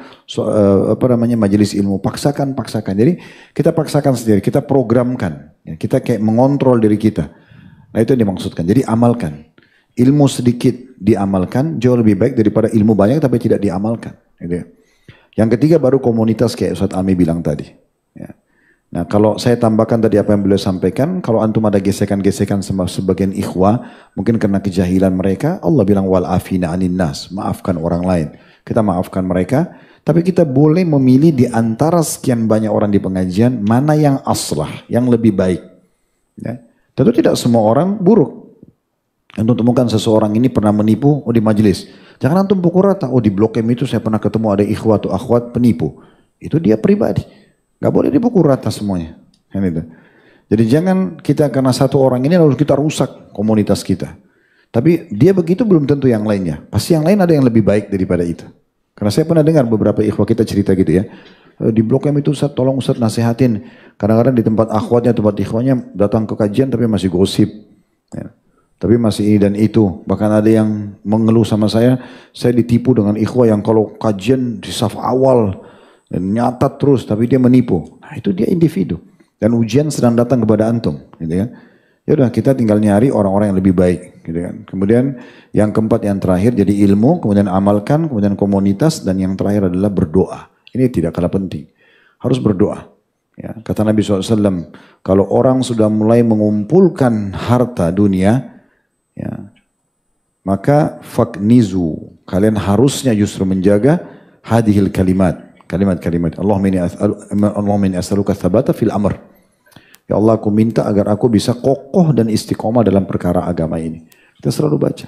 majelis ilmu, paksakan. Jadi kita paksakan sendiri, kita programkan, ya, kita kayak mengontrol diri kita. Nah itu yang dimaksudkan. Jadi amalkan. Ilmu sedikit diamalkan jauh lebih baik daripada ilmu banyak tapi tidak diamalkan. Gitu ya. Yang ketiga baru komunitas kayak Ustaz Ami bilang tadi. Ya. Nah kalau saya tambahkan tadi apa yang beliau sampaikan, kalau antum ada gesekan-gesekan sama sebagian ikhwah, mungkin karena kejahilan mereka, Allah bilang wal afina anin nas, maafkan orang lain. Kita maafkan mereka, tapi kita boleh memilih di antara sekian banyak orang di pengajian, mana yang aslah, yang lebih baik. Ya. Tentu tidak semua orang buruk. Antum temukan seseorang ini pernah menipu, oh di majelis. Jangan antum pukul rata, oh di Blok M itu saya pernah ketemu ada ikhwat atau akhwat penipu. Itu dia pribadi. Gak boleh dipukul rata semuanya. Jadi jangan kita karena satu orang ini lalu kita rusak komunitas kita. Tapi dia begitu belum tentu yang lainnya. Pasti yang lain ada yang lebih baik daripada itu. Karena saya pernah dengar beberapa ikhwah kita cerita gitu ya. Di Blok M itu Ustaz, tolong Ustaz nasihatin. Kadang-kadang di tempat akhwatnya, tempat ikhwanya datang ke kajian tapi masih gosip. Ya. Tapi masih ini dan itu. Bahkan ada yang mengeluh sama saya ditipu dengan ikhwah yang kalau kajian di saf awal, nyatat terus, tapi dia menipu. Nah itu dia individu. Dan ujian sedang datang kepada antum. Gitu kan. Ya udah kita tinggal nyari orang-orang yang lebih baik. Gitu kan. Kemudian yang keempat, yang terakhir jadi ilmu, kemudian amalkan, kemudian komunitas, dan yang terakhir adalah berdoa. Ini tidak kalah penting. Harus berdoa. Ya, kata Nabi SAW, kalau orang sudah mulai mengumpulkan harta dunia, ya, maka faknizu, kalian harusnya justru menjaga hadhil kalimat, kalimat-kalimat. Allahumma inni as'aluka tsabata fil amr. Ya Allah, aku minta agar aku bisa kokoh dan istiqomah dalam perkara agama ini. Kita selalu baca,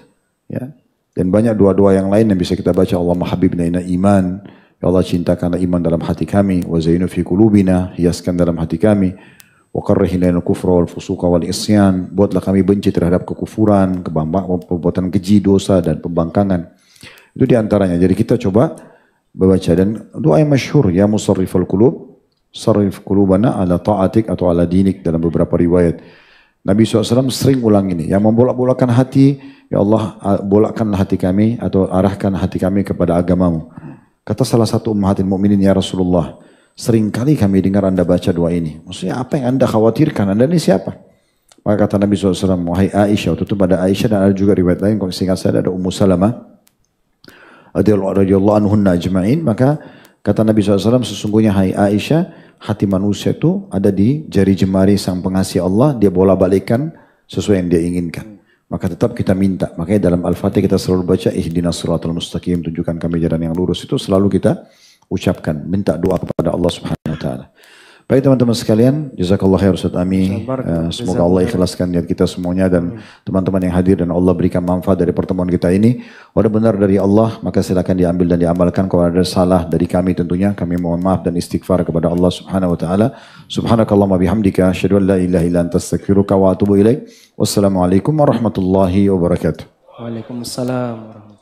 ya. Dan banyak doa-doa yang lain yang bisa kita baca. Allahumma habibna ila iman. Ya Allah, cintakanlah iman dalam hati kami. Wa zayyinu fi qulubina, hiaskan dalam hati kami. Wa karrih ilaina al-kufra wal fusuqa wal isyan. Buatlah kami benci terhadap kekufuran, perbuatan keji, dosa dan pembangkangan. Itu diantaranya. Jadi kita coba membaca, dan doa yang masyhur, ya musarrifal qulub, sarrif qulubana ala ta'atik atau ala dinik, dalam beberapa riwayat. Nabi SAW sering ulang ini, yang membolak-bolakkan hati, ya Allah bolakkan hati kami atau arahkan hati kami kepada agamamu. Kata salah satu ummahatil mukminin, ya Rasulullah, seringkali kami dengar Anda baca doa ini. Maksudnya apa yang Anda khawatirkan? Anda ini siapa? Maka kata Nabi SAW, wahai Aisyah, waktu itu pada Aisyah, dan ada juga riwayat lain, kalau seingat saya ada Ummu Salamah, radhiyallahu anhunna ajma'in. Maka kata Nabi SAW, sesungguhnya hai Aisyah, hati manusia itu ada di jari jemari sang pengasih Allah, dia bola-balikkan sesuai yang dia inginkan. Maka tetap kita minta. Makanya dalam Al-Fatihah kita selalu baca ihdinas siratal mustaqim, tunjukkan kami jalan yang lurus. Itu selalu kita ucapkan, minta doa kepada Allah Subhanahu wa taala. Baik teman-teman sekalian, jazakallah khair Ustaz Ami. Semoga Allah ikhlaskan niat kita semuanya dan teman-teman yang hadir, dan Allah berikan manfaat dari pertemuan kita ini. Walau benar dari Allah, maka silakan diambil dan diamalkan. Kalau ada salah dari kami, tentunya kami mohon maaf dan istighfar kepada Allah Subhanahu wa taala. Subhanakallahumma bihamdika asyhadu an la ilaha illa anta astaghfiruka wa atubu ilaik. Wassalamualaikum warahmatullahi wabarakatuh. Waalaikumsalam warahmatullahi wabarakatuh.